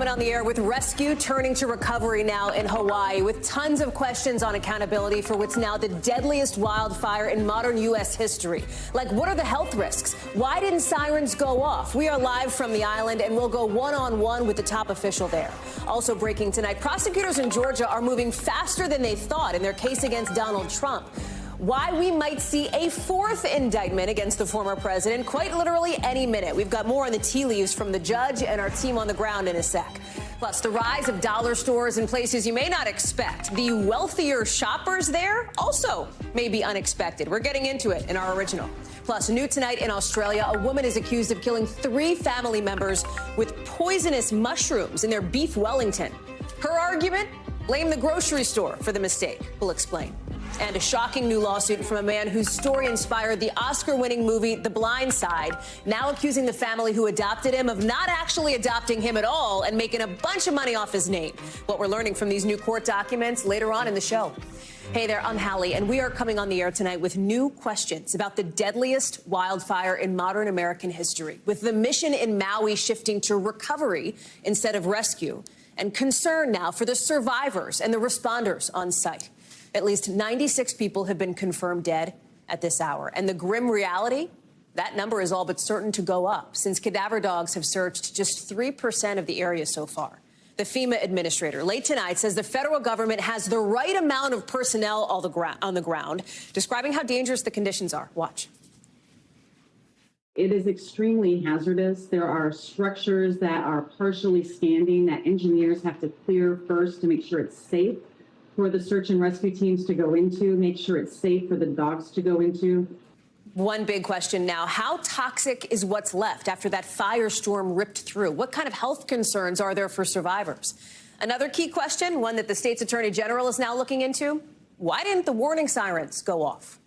coming on the air with rescue turning to recovery now in Hawaii, with tons of questions on accountability for what's now the deadliest wildfire in modern U.S. history. Like, what are the health risks? Why didn't sirens go off? We are live from the island, and we'll go one-on-one with the top official there. Also breaking tonight, prosecutors in Georgia are moving faster than they thought in their case against Donald Trump. Why we might see a fourth indictment against the former president quite literally any minute. We've got more on the tea leaves from the judge and our team on the ground in a sec. Plus, the rise of dollar stores in places you may not expect. The wealthier shoppers there also may be unexpected. We're getting into it in our original. Plus, new tonight in Australia, a woman is accused of killing 3 family members with poisonous mushrooms in their beef Wellington. Her argument? Blame the grocery store for the mistake. We'll explain. And a shocking new lawsuit from a man whose story inspired the Oscar-winning movie The Blind Side, now accusing the family who adopted him of not actually adopting him at all and making a bunch of money off his name. What we're learning from these new court documents later on in the show. Hey there, I'm Hallie, and we are coming on the air tonight with new questions about the deadliest wildfire in modern American history, with the mission in Maui shifting to recovery instead of rescue, and concern now for the survivors and the responders on site. At least 96 people have been confirmed dead at this hour. And the grim reality, that number is all but certain to go up, since cadaver dogs have searched just 3% of the area so far. The FEMA administrator late tonight says the federal government has the right amount of personnel on the ground, describing how dangerous the conditions are. Watch. It is extremely hazardous. There are structures that are partially standing that engineers have to clear first to make sure it's safe for the search and rescue teams to go into, make sure it's safe for the dogs to go into. One big question now, how toxic is what's left after that firestorm ripped through? What kind of health concerns are there for survivors? Another key question, one that the state's attorney general is now looking into, why didn't the warning sirens go off?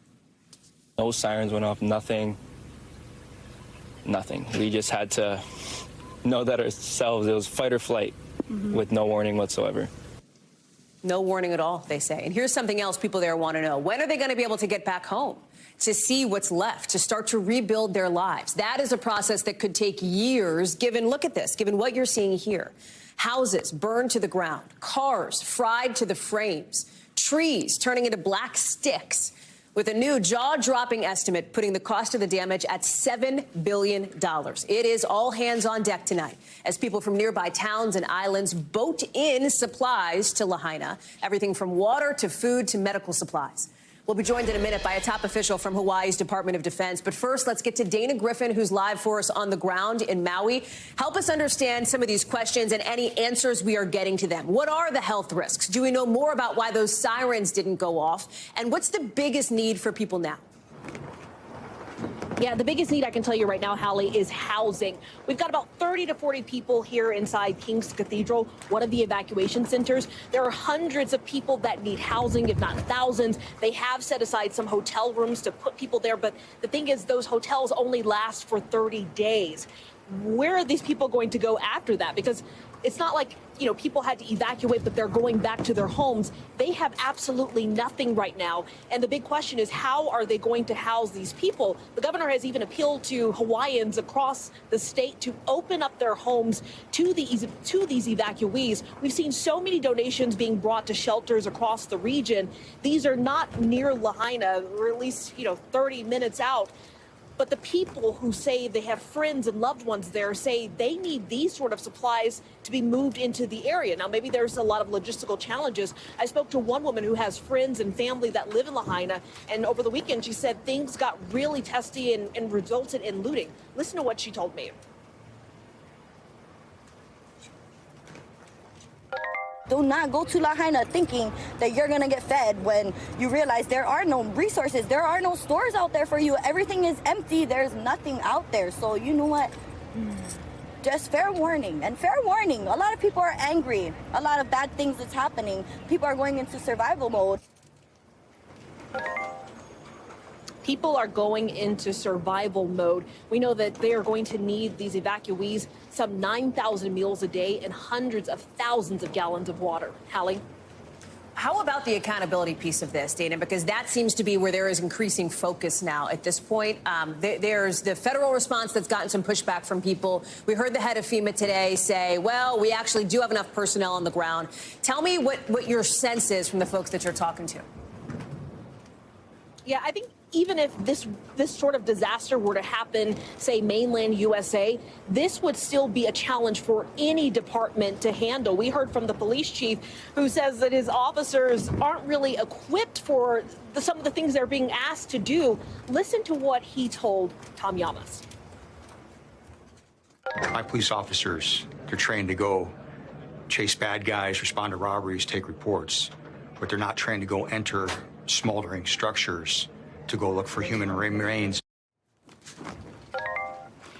No sirens went off, nothing. We just had to know that ourselves. It was fight or flight with no warning whatsoever. No warning at all, they say. And here's something else people there want to know. When are they going to be able to get back home, to see what's left, to start to rebuild their lives? That is a process that could take years, look at this, given what you're seeing here. Houses burned to the ground, cars fried to the frames, trees turning into black sticks, with a new jaw-dropping estimate putting the cost of the damage at $7 billion. It is all hands on deck tonight as people from nearby towns and islands boat in supplies to Lahaina, everything from water to food to medical supplies. We'll be joined in a minute by a top official from Hawaii's Department of Defense. But first, let's get to Dana Griffin, who's live for us on the ground in Maui. Help us understand some of these questions and any answers we are getting to them. What are the health risks? Do we know more about why those sirens didn't go off? And what's the biggest need for people now? Yeah, the biggest need I can tell you right now, Hallie, is housing. We've got about 30 to 40 people here inside King's Cathedral, one of the evacuation centers. There are hundreds of people that need housing, if not thousands. They have set aside some hotel rooms to put people there, but the thing is those hotels only last for 30 days. Where are these people going to go after that? Because it's not like, people had to evacuate, but they're going back to their homes. They have absolutely nothing right now. And the big question is, how are they going to house these people? The governor has even appealed to Hawaiians across the state to open up their homes to these evacuees. We've seen so many donations being brought to shelters across the region. These are not near Lahaina, or at least, 30 minutes out. But the people who say they have friends and loved ones there say they need these sort of supplies to be moved into the area. Now, maybe there's a lot of logistical challenges. I spoke to one woman who has friends and family that live in Lahaina, and over the weekend she said things got really testy and resulted in looting. Listen to what she told me. Do not go to Lahaina thinking that you're going to get fed when you realize there are no resources. There are no stores out there for you. Everything is empty. There's nothing out there. So you know what? Just fair warning. And fair warning, a lot of people are angry. A lot of bad things is happening. People are going into survival mode. People are going into survival mode. We know that they are going to need, these evacuees, some 9,000 meals a day and hundreds of thousands of gallons of water. Hallie? How about the accountability piece of this, Dana? Because that seems to be where there is increasing focus now at this point. There's the federal response that's gotten some pushback from people. We heard the head of FEMA today say, well, we actually do have enough personnel on the ground. Tell me what your sense is from the folks that you're talking to. Yeah, I think even if this sort of disaster were to happen, say, mainland USA, this would still be a challenge for any department to handle. We heard from the police chief who says that his officers aren't really equipped for some of the things they're being asked to do. Listen to what he told Tom Llamas. My police officers, they're trained to go chase bad guys, respond to robberies, take reports, but they're not trained to go enter smoldering structures to go look for human remains.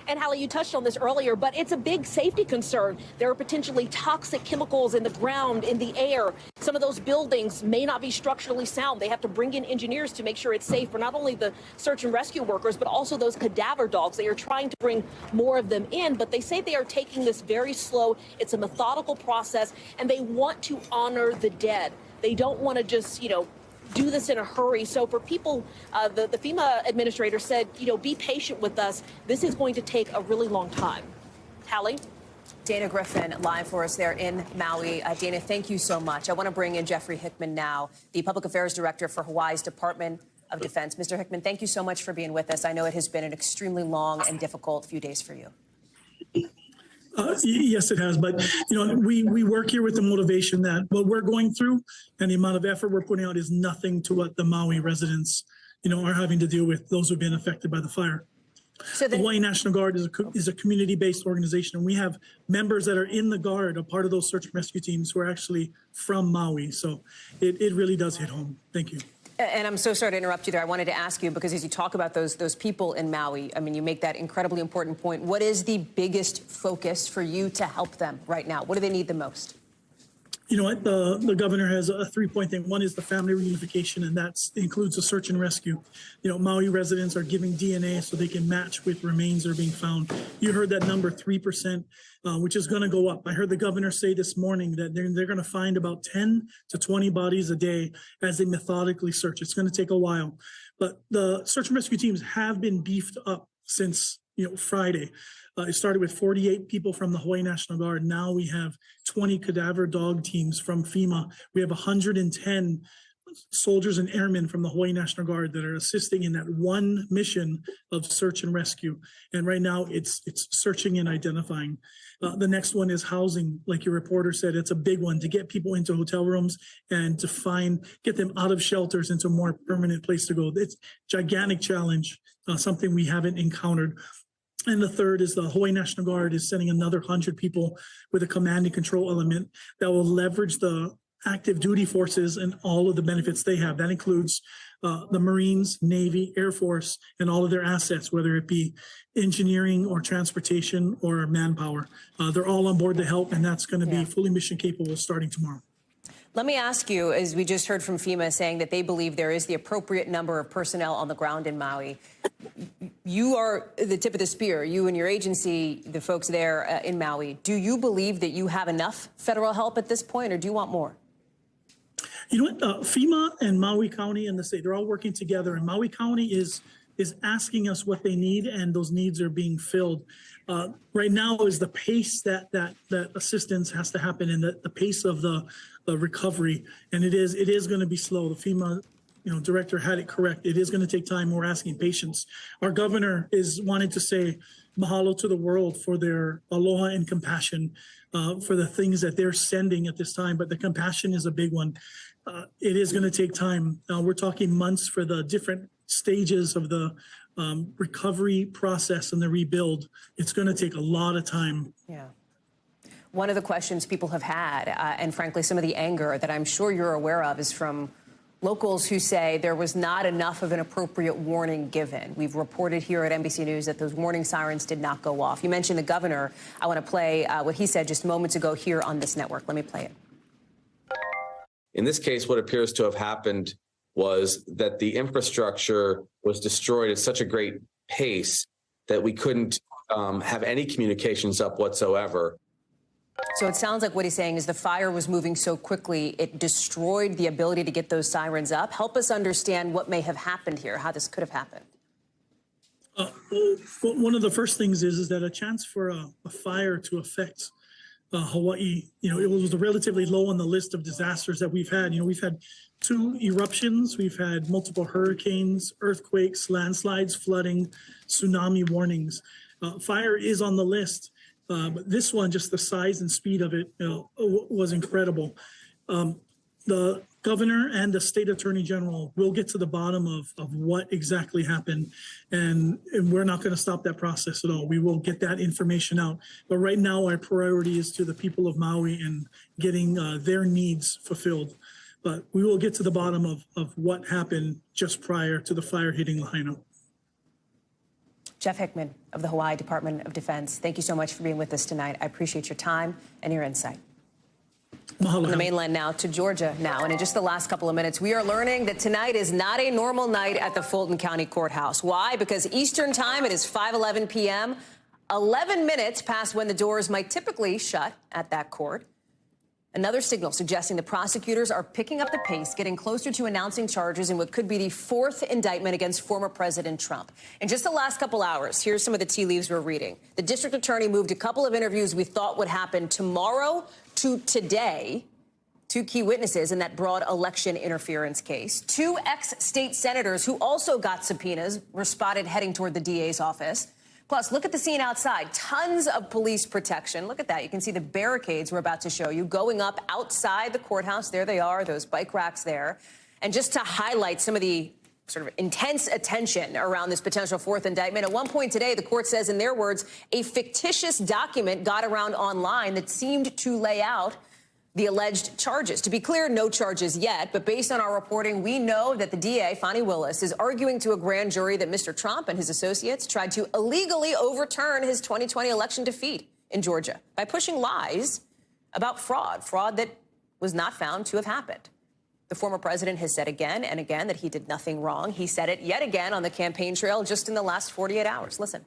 And Hallie, you touched on this earlier, but it's a big safety concern. There are potentially toxic chemicals in the ground, in the air. Some of those buildings may not be structurally sound. They have to bring in engineers to make sure it's safe for not only the search and rescue workers, but also those cadaver dogs. They are trying to bring more of them in, but they say they are taking this very slow. It's a methodical process, and they want to honor the dead. They don't want to just, do this in a hurry. So for people, the FEMA administrator said, be patient with us. This is going to take a really long time. Hallie? Dana Griffin live for us there in Maui. Dana, thank you so much. I want to bring in Jeffrey Hickman now, the Public Affairs Director for Hawaii's Department of Defense. Mr. Hickman, thank you so much for being with us. I know it has been an extremely long and difficult few days for you. Yes, it has. But, we work here with the motivation that what we're going through and the amount of effort we're putting out is nothing to what the Maui residents, are having to deal with, those who've been affected by the fire. So the Hawaii National Guard is a community-based organization, and we have members that are in the Guard, a part of those search and rescue teams who are actually from Maui. So it really does hit home. Thank you. And I'm so sorry to interrupt you there. I wanted to ask you, because as you talk about those people in Maui, I mean, you make that incredibly important point. What is the biggest focus for you to help them right now? What do they need the most? You know what? The governor has a 3-point thing. One is the family reunification, and that includes the search and rescue. Maui residents are giving DNA so they can match with remains that are being found. You heard that number, 3%, which is going to go up. I heard the governor say this morning that they're going to find about 10 to 20 bodies a day as they methodically search. It's going to take a while. But the search and rescue teams have been beefed up since Friday. It started with 48 people from the Hawaii National Guard. Now we have 20 cadaver dog teams from FEMA. We have 110 soldiers and airmen from the Hawaii National Guard that are assisting in that one mission of search and rescue. And right now it's searching and identifying. The next one is housing. Like your reporter said, it's a big one, to get people into hotel rooms and to get them out of shelters into a more permanent place to go. It's a gigantic challenge, something we haven't encountered. And the third is the Hawaii National Guard is sending another 100 people with a command and control element that will leverage the active duty forces and all of the benefits they have. That includes the Marines, Navy, Air Force, and all of their assets, whether it be engineering or transportation or manpower. They're all on board to help, and that's going to be fully mission capable starting tomorrow. Let me ask you, as we just heard from FEMA saying that they believe there is the appropriate number of personnel on the ground in Maui. You are the tip of the spear, you and your agency, the folks there in Maui. Do you believe that you have enough federal help at this point, or do you want more? You know what? FEMA and Maui County and the state, they're all working together. And Maui County is asking us what they need, and those needs are being filled. Right now is the pace that assistance has to happen, and the pace of the recovery. And it is going to be slow. The FEMA director had it correct. It is going to take time. We're asking patience. Our governor is wanting to say mahalo to the world for their aloha and compassion for the things that they're sending at this time. But the compassion is a big one. It is going to take time. We're talking months for the different stages of the recovery process and the rebuild. It's going to take a lot of time. Yeah. One of the questions people have had, and frankly, some of the anger that I'm sure you're aware of, is from locals who say there was not enough of an appropriate warning given. We've reported here at NBC News that those warning sirens did not go off. You mentioned the governor. I want to play what he said just moments ago here on this network. Let me play it. In this case, what appears to have happened was that the infrastructure was destroyed at such a great pace that we couldn't have any communications up whatsoever. So it sounds like what he's saying is the fire was moving so quickly, it destroyed the ability to get those sirens up. Help us understand what may have happened here, how this could have happened. Well, one of the first things is that a chance for a fire to affect Hawaii, it was relatively low on the list of disasters that we've had. We've had 2 eruptions, we've had multiple hurricanes, earthquakes, landslides, flooding, tsunami warnings. Fire is on the list. But this one, just the size and speed of it was incredible. The governor and the state attorney general will get to the bottom of what exactly happened. And we're not going to stop that process at all. We will get that information out. But right now, our priority is to the people of Maui and getting their needs fulfilled. But we will get to the bottom of what happened just prior to the fire hitting Lahaina. Jeff Hickman of the Hawaii Department of Defense, thank you so much for being with us tonight. I appreciate your time and your insight. Mahalo. On the mainland now to Georgia now, and in just the last couple of minutes, we are learning that tonight is not a normal night at the Fulton County Courthouse. Why? Because Eastern time, it is 5:11 p.m., 11 minutes past when the doors might typically shut at that court. Another signal suggesting the prosecutors are picking up the pace, getting closer to announcing charges in what could be the 4th indictment against former President Trump. In just the last couple hours, here's some of the tea leaves we're reading. The district attorney moved a couple of interviews we thought would happen tomorrow to today. 2 key witnesses in that broad election interference case. 2 ex-state senators who also got subpoenas were spotted heading toward the DA's office. Plus, look at the scene outside. Tons of police protection. Look at that. You can see the barricades we're about to show you going up outside the courthouse. There they are, those bike racks there. And just to highlight some of the sort of intense attention around this potential 4th indictment, at one point today, the court says, in their words, a fictitious document got around online that seemed to lay out the alleged charges. To be clear, no charges yet, but based on our reporting, we know that the DA, Fani Willis, is arguing to a grand jury that Mr. Trump and his associates tried to illegally overturn his 2020 election defeat in Georgia by pushing lies about fraud that was not found to have happened. The former president has said again and again that he did nothing wrong. He said it yet again on the campaign trail just in the last 48 hours. Listen.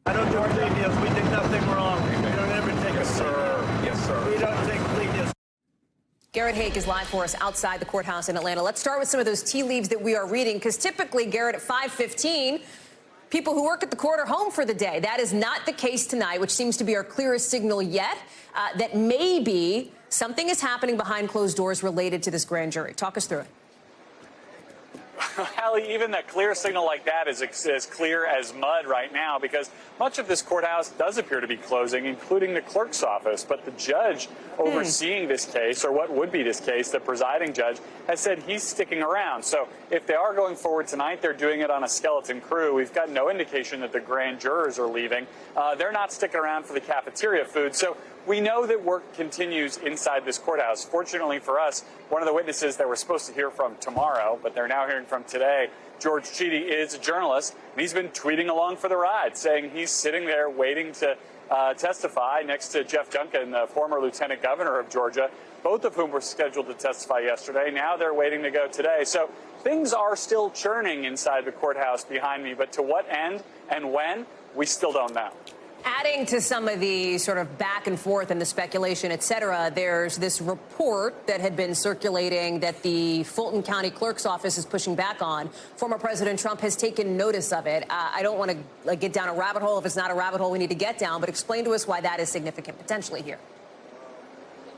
I don't do plea deals. We did nothing wrong. We don't ever take a plea. Yes, sir. We don't take plea deals. Garrett Haake is live for us outside the courthouse in Atlanta. Let's start with some of those tea leaves that we are reading, because typically, Garrett, at 5:15, people who work at the court are home for the day. That is not the case tonight, which seems to be our clearest signal yet, that maybe something is happening behind closed doors related to this grand jury. Talk us through it. Hallie, even a clear signal like that is as clear as mud right now, because much of this courthouse does appear to be closing, including the clerk's office. But the judge overseeing this case, or what would be this case, the presiding judge, has said he's sticking around. So if they are going forward tonight, they're doing it on a skeleton crew. We've got no indication that the grand jurors are leaving. They're not sticking around for the cafeteria food. So we know that work continues inside this courthouse. Fortunately for us, one of the witnesses that we're supposed to hear from tomorrow, but they're now hearing from today, George Chidi, is a journalist, and he's been tweeting along for the ride, saying he's sitting there waiting to testify next to Jeff Duncan, the former lieutenant governor of Georgia, both of whom were scheduled to testify yesterday. Now they're waiting to go today. So things are still churning inside the courthouse behind me, but to what end and when, we still don't know. Adding to some of the sort of back and forth and the speculation, et cetera, there's this report that had been circulating that the Fulton County Clerk's Office is pushing back on. Former President Trump has taken notice of it. I don't want to get down a rabbit hole if it's not a rabbit hole we need to get down, but explain to us why that is significant potentially here.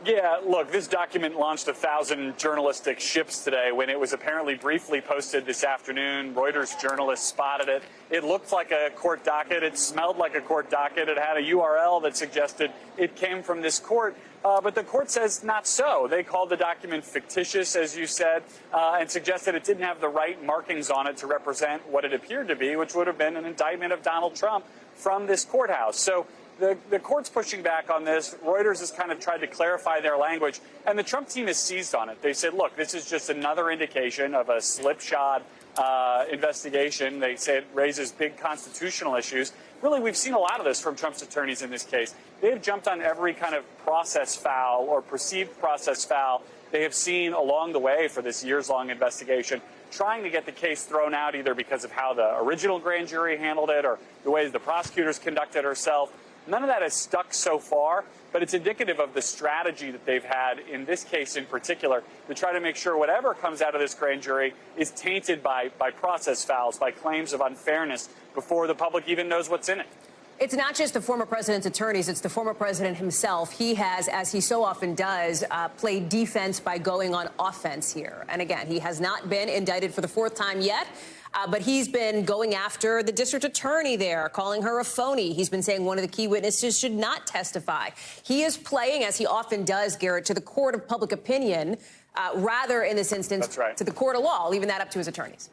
Yeah, look, this document launched 1,000 journalistic ships today when it was apparently briefly posted this afternoon. Reuters journalists spotted it. It looked like a court docket. It smelled like a court docket. It had a URL that suggested it came from this court. But the court says not so. They called the document fictitious, as you said, and suggested it didn't have the right markings on it to represent what it appeared to be, which would have been an indictment of Donald Trump from this courthouse. So the court's pushing back on this. Reuters has kind of tried to clarify their language, and the Trump team has seized on it. They said, look, this is just another indication of a slipshod investigation. They say it raises big constitutional issues. Really, we've seen a lot of this from Trump's attorneys in this case. They have jumped on every kind of process foul or perceived process foul they have seen along the way for this years-long investigation, trying to get the case thrown out either because of how the original grand jury handled it or the way the prosecutors conducted herself. None of that has stuck so far. But it's indicative of the strategy that they've had in this case in particular to try to make sure whatever comes out of this grand jury is tainted by process fouls, by claims of unfairness before the public even knows what's in it. It's not just the former president's attorneys, it's the former president himself. He has, as he so often does, played defense by going on offense here. And again, he has not been indicted for the fourth time yet, but he's been going after the district attorney there, calling her a phony. He's been saying one of the key witnesses should not testify. He is playing, as he often does, Garrett, to the court of public opinion, rather in this instance, to the court of law, leaving that up to his attorneys.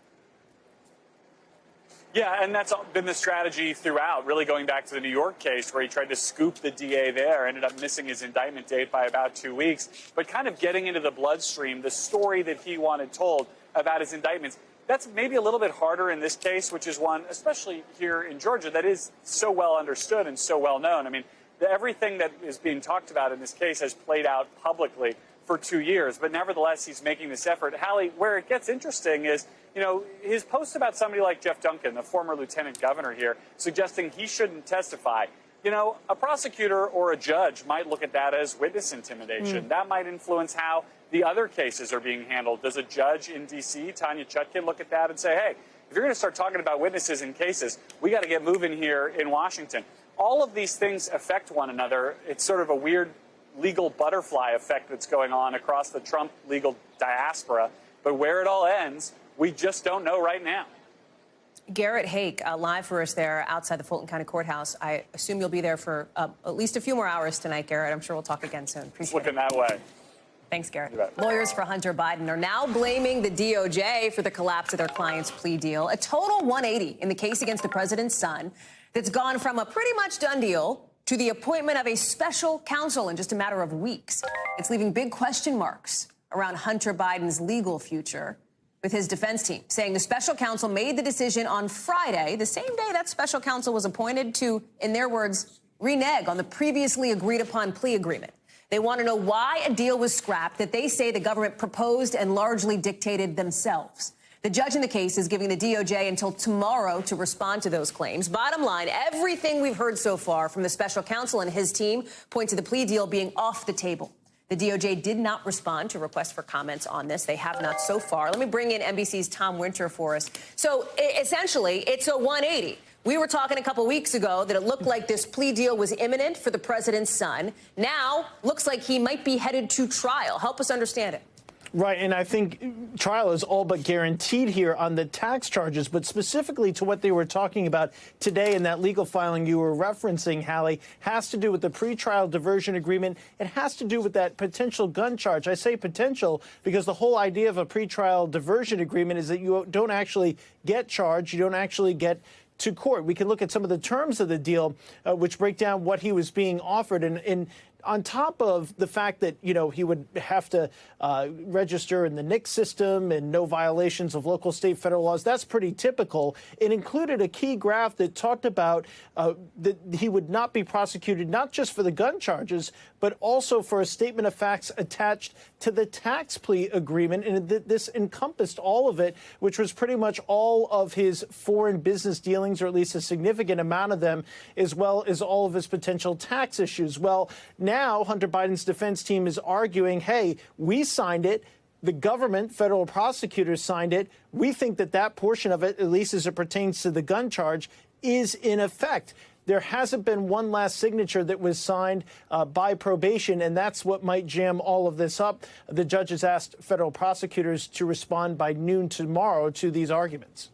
Yeah, and that's been the strategy throughout, really going back to the New York case where he tried to scoop the DA there, ended up missing his indictment date by about 2 weeks, but kind of getting into the bloodstream, the story that he wanted told about his indictments. That's maybe a little bit harder in this case, which is one, especially here in Georgia, that is so well understood and so well known. I mean, everything that is being talked about in this case has played out publicly for 2 years, but nevertheless, he's making this effort. Hallie, where it gets interesting is, you know, his post about somebody like Jeff Duncan, the former lieutenant governor here, suggesting he shouldn't testify. You know, a prosecutor or a judge might look at that as witness intimidation. That might influence how the other cases are being handled. Does a judge in D.C., Tanya Chutkin, look at that and say, hey, if you're going to start talking about witnesses in cases, we got to get moving here in Washington? All of these things affect one another. It's sort of a weird legal butterfly effect that's going on across the Trump legal diaspora. But where it all ends, we just don't know right now. Garrett Hake, live for us there outside the Fulton County Courthouse. I assume you'll be there for at least a few more hours tonight, Garrett. I'm sure we'll talk again soon. Appreciate it. Looking that way. Thanks, Garrett. Lawyers for Hunter Biden are now blaming the DOJ for the collapse of their client's plea deal. A total 180 in the case against the president's son that's gone from a pretty much done deal to the appointment of a special counsel in just a matter of weeks. It's leaving big question marks around Hunter Biden's legal future, with his defense team saying the special counsel made the decision on Friday, the same day that special counsel was appointed, to, in their words, renege on the previously agreed upon plea agreement. They want to know why a deal was scrapped that they say the government proposed and largely dictated themselves. The judge in the case is giving the DOJ until tomorrow to respond to those claims. Bottom line, everything we've heard so far from the special counsel and his team point to the plea deal being off the table. The DOJ did not respond to requests for comments on this. They have not so far. Let me bring in NBC's Tom Winter for us. So essentially, it's a 180. We were talking a couple weeks ago that it looked like this plea deal was imminent for the president's son. Now, looks like he might be headed to trial. Help us understand it. Right, and I think trial is all but guaranteed here on the tax charges, but specifically to what they were talking about today in that legal filing you were referencing, Hallie, has to do with the pretrial diversion agreement. It has to do with that potential gun charge. I say potential because the whole idea of a pretrial diversion agreement is that you don't actually get charged, you don't actually get to court. We can look at some of the terms of the deal, which break down what he was being offered. And on top of the fact that, you know, he would have to register in the NICS system and no violations of local, state, federal laws, that's pretty typical. It included a key graph that talked about that he would not be prosecuted, not just for the gun charges, but also for a statement of facts attached to the tax plea agreement. And this encompassed all of it, which was pretty much all of his foreign business dealings, or at least a significant amount of them, as well as all of his potential tax issues. Well, now Hunter Biden's defense team is arguing, hey, we signed it. The government, federal prosecutors signed it. We think that that portion of it, at least as it pertains to the gun charge, is in effect. There hasn't been one last signature that was signed by probation, and that's what might jam all of this up. The judge has asked federal prosecutors to respond by noon tomorrow to these arguments.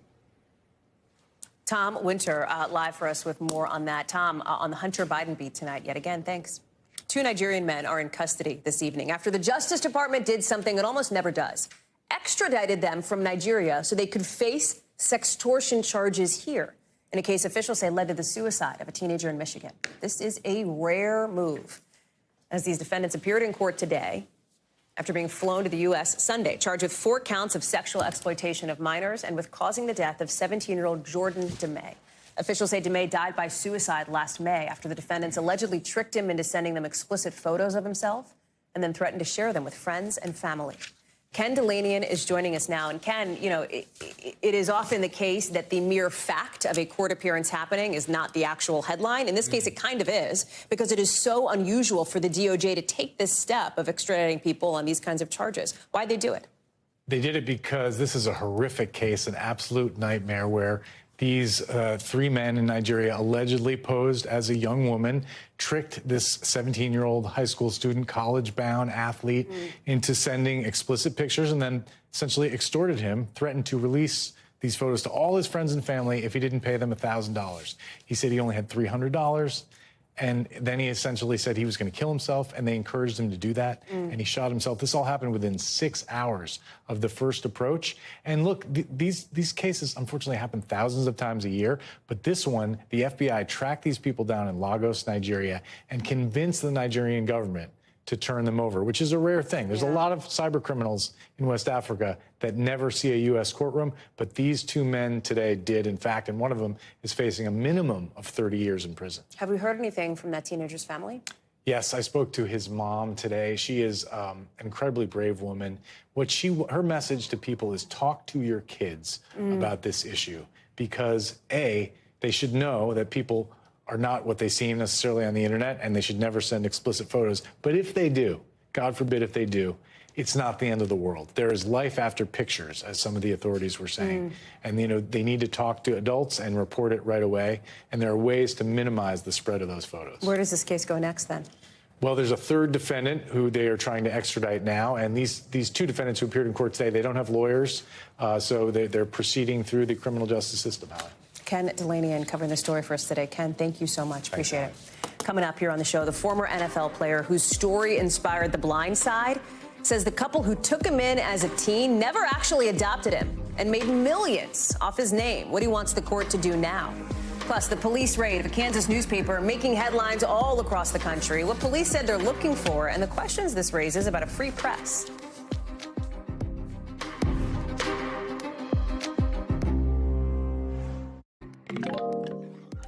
Tom Winter, live for us with more on that. Tom, on the Hunter Biden beat tonight, yet again, thanks. 2 Nigerian men are in custody this evening after the Justice Department did something it almost never does. Extradited them from Nigeria so they could face sextortion charges here, in a case officials say led to the suicide of a teenager in Michigan. This is a rare move, as these defendants appeared in court today after being flown to the U.S. Sunday, charged with 4 counts of sexual exploitation of minors and with causing the death of 17-year-old Jordan DeMay. Officials say DeMay died by suicide last May after the defendants allegedly tricked him into sending them explicit photos of himself and then threatened to share them with friends and family. Ken Delanian is joining us now. And Ken, you know, it is often the case that the mere fact of a court appearance happening is not the actual headline. In this case, it kind of is, because it is so unusual for the DOJ to take this step of extraditing people on these kinds of charges. Why'd they do it? They did it because this is a horrific case, an absolute nightmare where these three men in Nigeria allegedly posed as a young woman, tricked this 17-year-old high school student, college-bound athlete, into sending explicit pictures, and then essentially extorted him, threatened to release these photos to all his friends and family if he didn't pay them $1,000. He said he only had $300. And then he essentially said he was going to kill himself, and they encouraged him to do that. And he shot himself. This all happened within 6 hours of the first approach. And look, these cases unfortunately happen thousands of times a year. But this one, the FBI tracked these people down in Lagos, Nigeria, and convinced the Nigerian government to turn them over, which is a rare thing. There's a lot of cyber criminals in West Africa that never see a U.S. courtroom, but these two men today did, in fact, and one of them is facing a minimum of 30 years in prison. Have we heard anything from that teenager's family? Yes, I spoke to his mom today. She is an incredibly brave woman. Her message to people is talk to your kids about this issue, because A, they should know that people are not what they seem necessarily on the internet, and they should never send explicit photos. But if they do, God forbid if they do, it's not the end of the world. There is life after pictures, as some of the authorities were saying. And, you know, they need to talk to adults and report it right away. And there are ways to minimize the spread of those photos. Where does this case go next, then? Well, there's a third defendant who they are trying to extradite now. And these two defendants who appeared in court today, they don't have lawyers. So they're proceeding through the criminal justice system, Hallie. Ken Delanian covering the story for us today. Ken, thank you so much. Appreciate it. Coming up here on the show, the former NFL player whose story inspired The Blind Side says the couple who took him in as a teen never actually adopted him and made millions off his name. What he wants the court to do now. Plus, the police raid of a Kansas newspaper making headlines all across the country. What police said they're looking for and the questions this raises about a free press.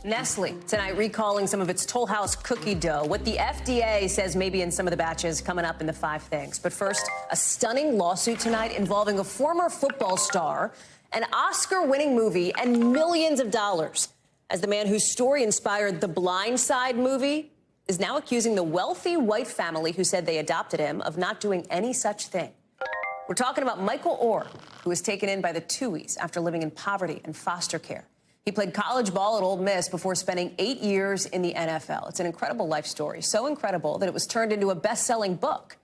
Nestle tonight recalling some of its Toll House cookie dough. What the FDA says maybe in some of the batches coming up in the 5 things. But first, a stunning lawsuit tonight involving a former football star, an Oscar-winning movie, and millions of dollars, as the man whose story inspired the Blind Side movie is now accusing the wealthy white family who said they adopted him of not doing any such thing. We're talking about Michael Orr, who was taken in by the Tuohys after living in poverty and foster care. He played college ball at Ole Miss before spending 8 years in the NFL. It's an incredible life story, so incredible that it was turned into a best-selling book.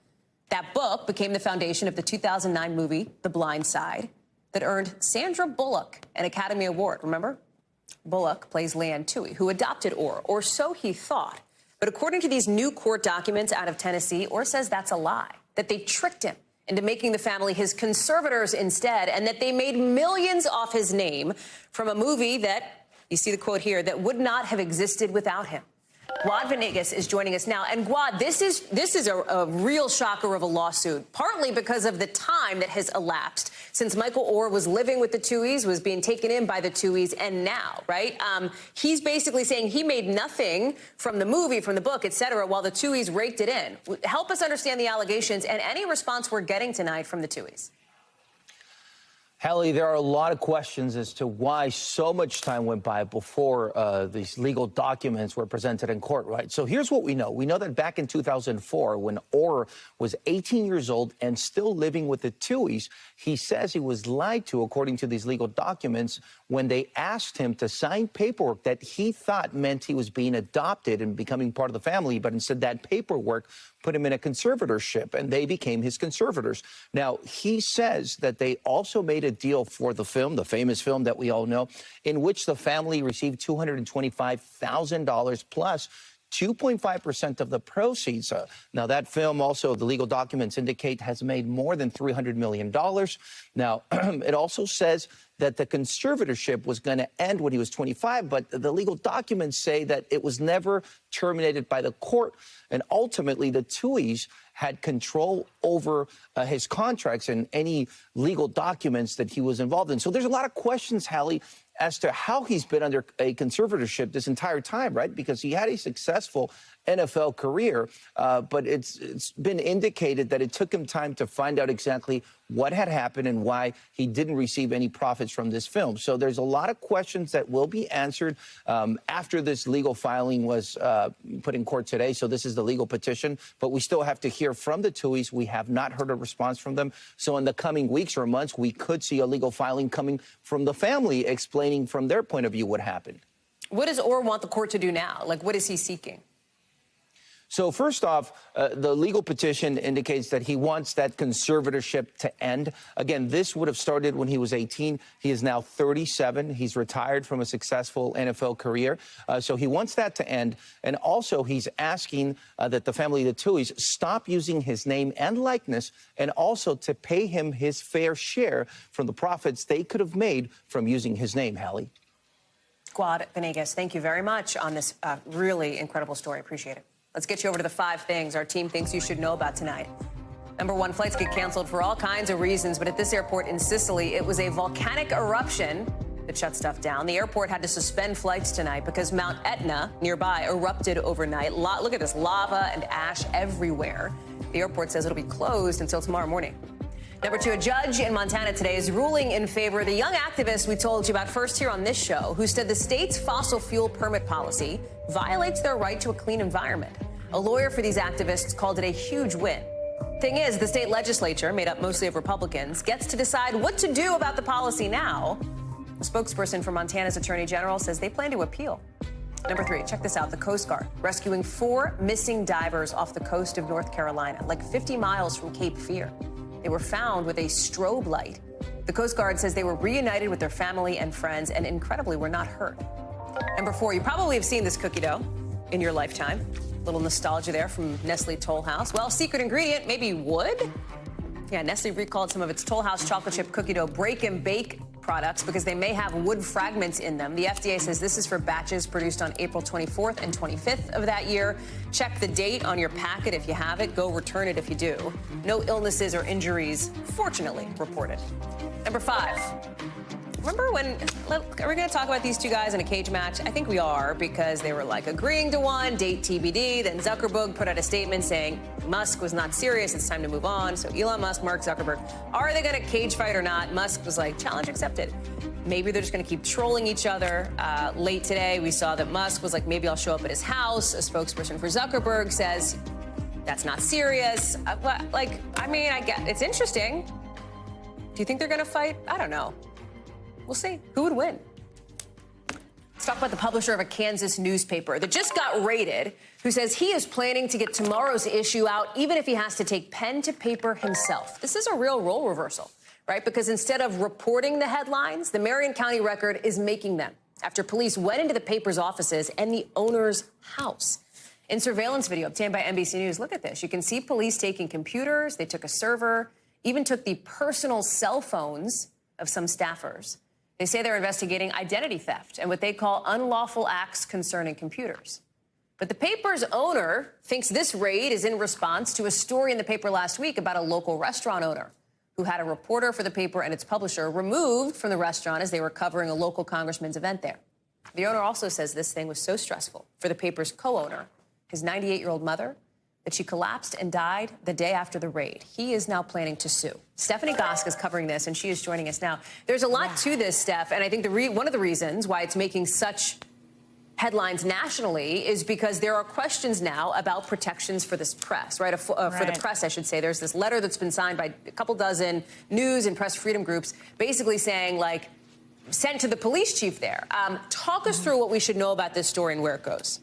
That book became the foundation of the 2009 movie, The Blind Side, that earned Sandra Bullock an Academy Award, remember? Bullock plays Leanne Tuohy, who adopted Orr, or so he thought. But according to these new court documents out of Tennessee, Orr says that's a lie, that they tricked him into making the family his conservators instead, and that they made millions off his name from a movie that, you see the quote here, that would not have existed without him. Guad Venegas is joining us now. And Guad, this is a real shocker of a lawsuit, partly because of the time that has elapsed since Michael Orr was living with the Tuohys, was being taken in by the Tuohys, and now, right? He's basically saying he made nothing from the movie, from the book, et cetera, while the Tuohys raked it in. Help us understand the allegations and any response we're getting tonight from the Tuohys. Hallie, there are a lot of questions as to why so much time went by before these legal documents were presented in court, right? So here's what we know. We know that back in 2004, when Orr was 18 years old and still living with the Tuohys, he says he was lied to, according to these legal documents, when they asked him to sign paperwork that he thought meant he was being adopted and becoming part of the family, but instead that paperwork put him in a conservatorship, and they became his conservators. Now, he says that they also made a deal for the film, the famous film that we all know, in which the family received $225,000 plus 2.5% of the proceeds. Now, that film also, the legal documents indicate, has made more than $300 million. Now, it also says that the conservatorship was going to end when he was 25, but the legal documents say that it was never terminated by the court, and ultimately the Tuohys had control over his contracts and any legal documents that he was involved in. So there's a lot of questions, Hallie, as to how he's been under a conservatorship this entire time, right? Because he had a successful NFL career. But it's been indicated that it took him time to find out exactly what had happened and why he didn't receive any profits from this film. So there's a lot of questions that will be answered after this legal filing was put in court today. So this is the legal petition, but we still have to hear from the Tuohys. We have not heard a response from them. So in the coming weeks or months, we could see a legal filing coming from the family explaining from their point of view what happened. What does Orr want the court to do now? Like, what is he seeking? So first off, the legal petition indicates that he wants that conservatorship to end. Again, this would have started when he was 18. He is now 37. He's retired from a successful NFL career. So he wants that to end. And also, he's asking that the family, the Tuohys, stop using his name and likeness, and also to pay him his fair share from the profits they could have made from using his name, Hallie. Quad Venegas, thank you very much on this really incredible story. Appreciate it. Let's get you over to the 5 things our team thinks you should know about tonight. Number 1, flights get canceled for all kinds of reasons, but at this airport in Sicily, it was a volcanic eruption that shut stuff down. The airport had to suspend flights tonight because Mount Etna nearby erupted overnight. Look at this, lava and ash everywhere. The airport says it'll be closed until tomorrow morning. Number 2, a judge in Montana today is ruling in favor of the young activist we told you about first here on this show, who said the state's fossil fuel permit policy violates their right to a clean environment. A lawyer for these activists called it a huge win. Thing is, the state legislature, made up mostly of Republicans, gets to decide what to do about the policy now. A spokesperson for Montana's attorney general says they plan to appeal. Number 3, check this out. The Coast Guard rescuing 4 missing divers off the coast of North Carolina, like 50 miles from Cape Fear. They were found with a strobe light. The Coast Guard says they were reunited with their family and friends and incredibly were not hurt. Number 4, you probably have seen this cookie dough in your lifetime. A little nostalgia there from Nestle Toll House. Well, secret ingredient, maybe wood? Yeah, Nestle recalled some of its Toll House chocolate chip cookie dough break and bake products because they may have wood fragments in them. The FDA says this is for batches produced on April 24th and 25th of that year. Check the date on your packet if you have it. Go return it if you do. No illnesses or injuries, fortunately, reported. Number 5. Remember when, are we going to talk about these 2 guys in a cage match? I think we are, because they were like agreeing to one, date TBD. Then Zuckerberg put out a statement saying Musk was not serious. It's time to move on. So Elon Musk, Mark Zuckerberg, are they going to cage fight or not? Musk was like, challenge accepted. Maybe they're just going to keep trolling each other. Late today, we saw that Musk was like, maybe I'll show up at his house. A spokesperson for Zuckerberg says that's not serious. I get it's interesting. Do you think they're going to fight? I don't know. We'll see. Who would win? Let's talk about the publisher of a Kansas newspaper that just got raided, who says he is planning to get tomorrow's issue out, even if he has to take pen to paper himself. This is a real role reversal, right? Because instead of reporting the headlines, the Marion County Record is making them after police went into the paper's offices and the owner's house. In surveillance video obtained by NBC News, look at this. You can see police taking computers. They took a server, even took the personal cell phones of some staffers. They say they're investigating identity theft and what they call unlawful acts concerning computers. But the paper's owner thinks this raid is in response to a story in the paper last week about a local restaurant owner who had a reporter for the paper and its publisher removed from the restaurant as they were covering a local congressman's event there. The owner also says this thing was so stressful for the paper's co-owner, his 98-year-old mother, that she collapsed and died the day after the raid. He is now planning to sue. Stephanie Gosk is covering this, and she is joining us now. There's a lot to this, Steph, and I think one of the reasons why it's making such headlines nationally is because there are questions now about protections for this press, right? For the press, I should say. There's this letter that's been signed by a couple dozen news and press freedom groups basically saying, like, sent to the police chief there. Talk us through what we should know about this story and where it goes.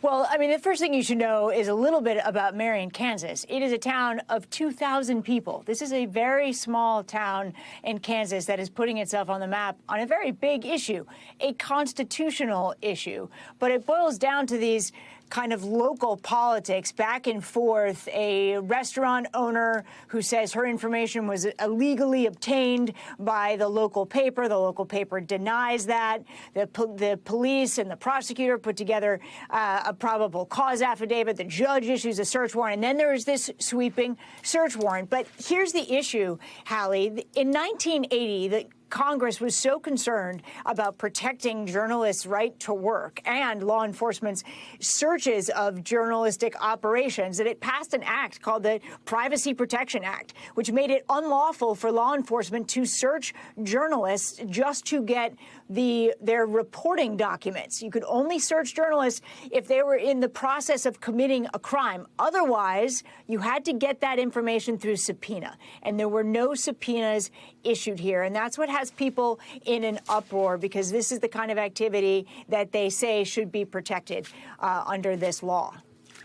Well, I mean, the first thing you should know is a little bit about Marion, Kansas. It is a town of 2,000 people. This is a very small town in Kansas that is putting itself on the map on a very big issue, a constitutional issue. But it boils down to these kind of local politics, back and forth. A restaurant owner who says her information was illegally obtained by the local paper. The local paper denies that. The police and the prosecutor put together a probable cause affidavit. The judge issues a search warrant. And then there is this sweeping search warrant. But here's the issue, Hallie. In 1980, the Congress was so concerned about protecting journalists' right to work and law enforcement's searches of journalistic operations that it passed an act called the Privacy Protection Act, which made it unlawful for law enforcement to search journalists just to get their reporting documents. You could only search journalists if they were in the process of committing a crime. Otherwise, you had to get that information through subpoena, and there were no subpoenas issued here. And that's what has people in an uproar, because this is the kind of activity that they say should be protected under this law.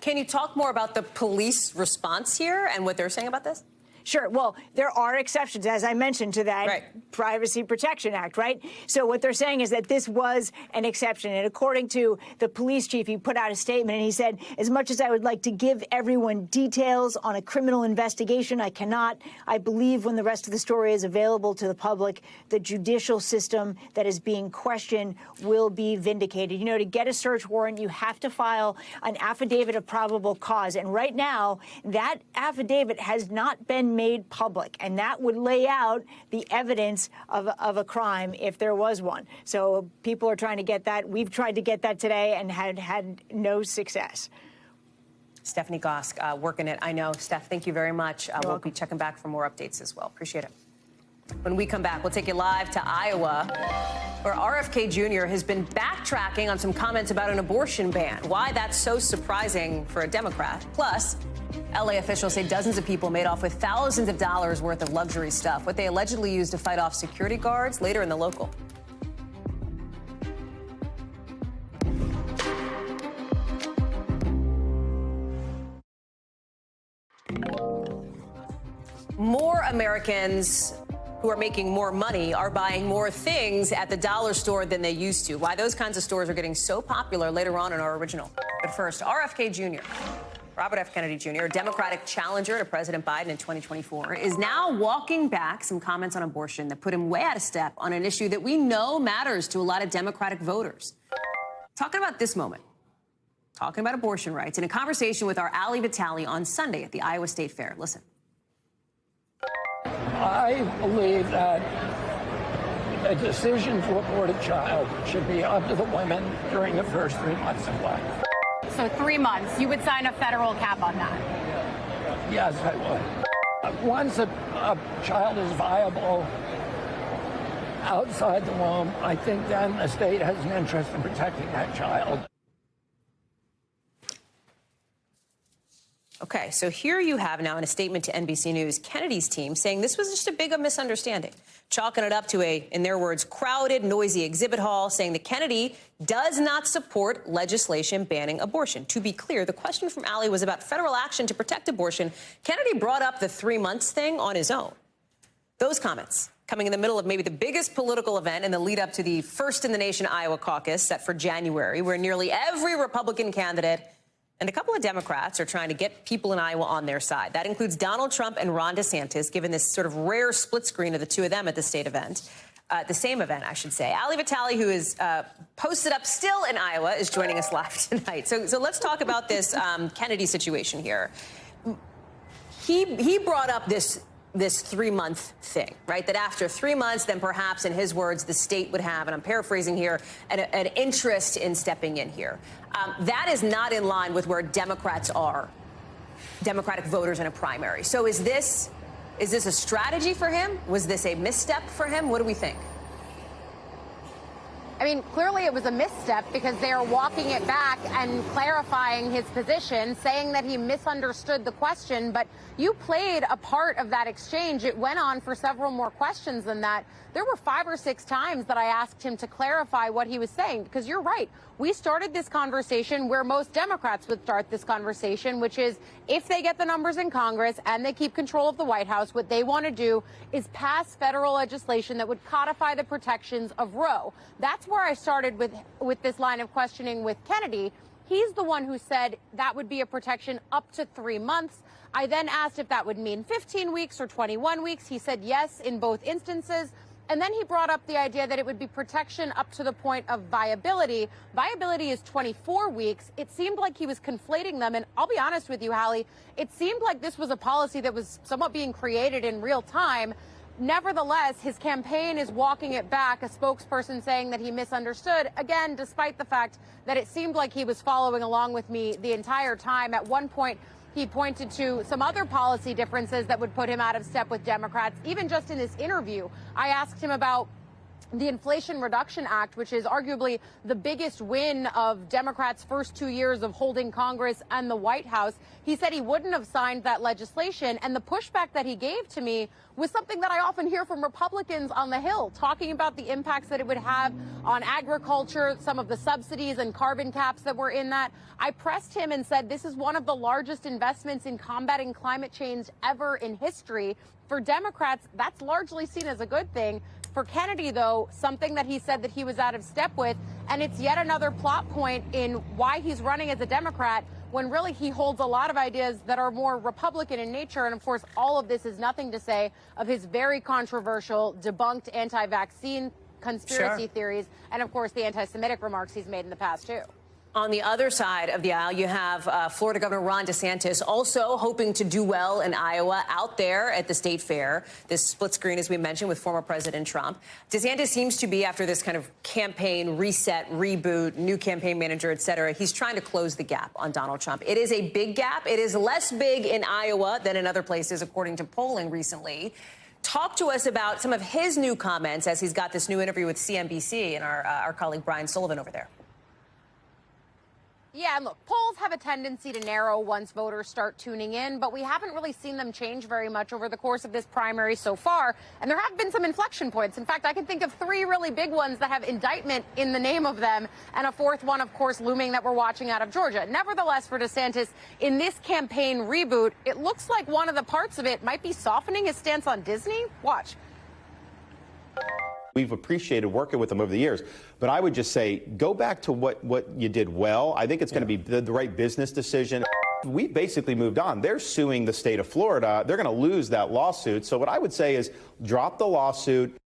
Can you talk more about the police response here and what they're saying about this? Sure. Well, there are exceptions, as I mentioned, to that Privacy Protection Act, right? So what they're saying is that this was an exception. And according to the police chief, he put out a statement and he said, as much as I would like to give everyone details on a criminal investigation, I cannot. I believe when the rest of the story is available to the public, the judicial system that is being questioned will be vindicated. You know, to get a search warrant, you have to file an affidavit of probable cause. And right now, that affidavit has not been made public, and that would lay out the evidence of a crime if there was one. So people are trying to get that. We've tried to get that today and had no success. Stephanie Gosk working it. I know. Steph, thank you very much. We'll be checking back for more updates as well. Appreciate it. When we come back, we'll take you live to Iowa, where RFK Jr. has been backtracking on some comments about an abortion ban. Why that's so surprising for a Democrat. Plus, LA officials say dozens of people made off with thousands of dollars worth of luxury stuff, what they allegedly used to fight off security guards later in the local. More Americans who are making more money are buying more things at the dollar store than they used to. Why those kinds of stores are getting so popular later on in our original. But first, RFK Jr., Robert F. Kennedy Jr., a Democratic challenger to President Biden in 2024, is now walking back some comments on abortion that put him way out of step on an issue that we know matters to a lot of Democratic voters. Talking about this moment, talking about abortion rights, in a conversation with our Hallie on Sunday at the Iowa State Fair. Listen. I believe that a decision to abort a child should be up to the women during the first 3 months of life. So 3 months, you would sign a federal cap on that? Yes, I would. Once a child is viable outside the womb, I think then the state has an interest in protecting that child. Okay, so here you have now in a statement to NBC News, Kennedy's team saying this was just a big misunderstanding, chalking it up to a, in their words, crowded, noisy exhibit hall, saying that Kennedy does not support legislation banning abortion. To be clear, the question from Hallie was about federal action to protect abortion. Kennedy brought up the 3 months thing on his own. Those comments coming in the middle of maybe the biggest political event in the lead up to the first in the nation Iowa caucus set for January, where nearly every Republican candidate and a couple of Democrats are trying to get people in Iowa on their side. That includes Donald Trump and Ron DeSantis, given this sort of rare split screen of the two of them at the state event. The same event, I should say. Hallie Vitale, who is posted up still in Iowa, is joining us live tonight. So let's talk about this Kennedy situation here. He brought up this 3 month thing, right? That after 3 months, then perhaps, in his words, the state would have, and I'm paraphrasing here, an interest in stepping in here. That is not in line with where Democrats are, Democratic voters in a primary. So is this a strategy for him? Was this a misstep for him? What do we think? I mean, clearly it was a misstep because they are walking it back and clarifying his position, saying that he misunderstood the question. But you played a part of that exchange. It went on for several more questions than that. There were 5 or 6 times that I asked him to clarify what he was saying, because you're right. We started this conversation where most Democrats would start this conversation, which is if they get the numbers in Congress and they keep control of the White House, what they want to do is pass federal legislation that would codify the protections of Roe. That's where I started with this line of questioning with Kennedy. He's the one who said that would be a protection up to 3 months. I then asked if that would mean 15 weeks or 21 weeks. He said yes in both instances. And then he brought up the idea that it would be protection up to the point of viability. Viability is 24 weeks. It seemed like he was conflating them. And I'll be honest with you, Hallie, it seemed like this was a policy that was somewhat being created in real time. Nevertheless, his campaign is walking it back, a spokesperson saying that he misunderstood, again, despite the fact that it seemed like he was following along with me the entire time. At one point, he pointed to some other policy differences that would put him out of step with Democrats. Even just in this interview, I asked him about the Inflation Reduction Act, which is arguably the biggest win of Democrats' first 2 years of holding Congress and the White House. He said he wouldn't have signed that legislation. And the pushback that he gave to me was something that I often hear from Republicans on the Hill, talking about the impacts that it would have on agriculture, some of the subsidies and carbon caps that were in that. I pressed him and said, this is one of the largest investments in combating climate change ever in history. For Democrats, that's largely seen as a good thing. For Kennedy, though, something that he said that he was out of step with, and it's yet another plot point in why he's running as a Democrat when really he holds a lot of ideas that are more Republican in nature. And of course, all of this is nothing to say of his very controversial, debunked anti-vaccine conspiracy theories, and of course, the anti-Semitic remarks he's made in the past, too. On the other side of the aisle, you have Florida Governor Ron DeSantis also hoping to do well in Iowa out there at the state fair. This split screen, as we mentioned, with former President Trump. DeSantis seems to be, after this kind of campaign reset, reboot, new campaign manager, et cetera, he's trying to close the gap on Donald Trump. It is a big gap. It is less big in Iowa than in other places, according to polling recently. Talk to us about some of his new comments as he's got this new interview with CNBC and our colleague Brian Sullivan over there. Yeah, and look, polls have a tendency to narrow once voters start tuning in, but we haven't really seen them change very much over the course of this primary so far. And there have been some inflection points. In fact, I can think of 3 really big ones that have indictment in the name of them, and a 4th one, of course, looming that we're watching out of Georgia. Nevertheless, for DeSantis, in this campaign reboot, it looks like one of the parts of it might be softening his stance on Disney. Watch. We've appreciated working with them over the years, but I would just say go back to what you did well. I think it's going to be the right business decision. We've basically moved on. They're suing the state of Florida. They're going to lose that lawsuit. So what I would say is drop the lawsuit.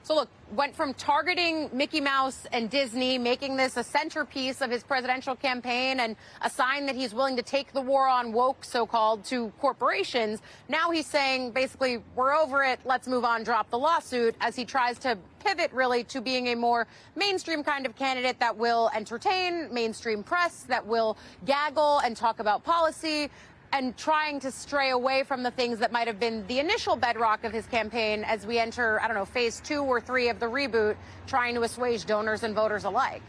So look, went from targeting Mickey Mouse and Disney, making this a centerpiece of his presidential campaign and a sign that he's willing to take the war on woke, so-called, to corporations. Now he's saying, basically, we're over it, let's move on, drop the lawsuit, as he tries to pivot, really, to being a more mainstream kind of candidate that will entertain mainstream press, that will gaggle and talk about policy, and trying to stray away from the things that might have been the initial bedrock of his campaign as we enter, I don't know, phase 2 or 3 of the reboot, trying to assuage donors and voters alike.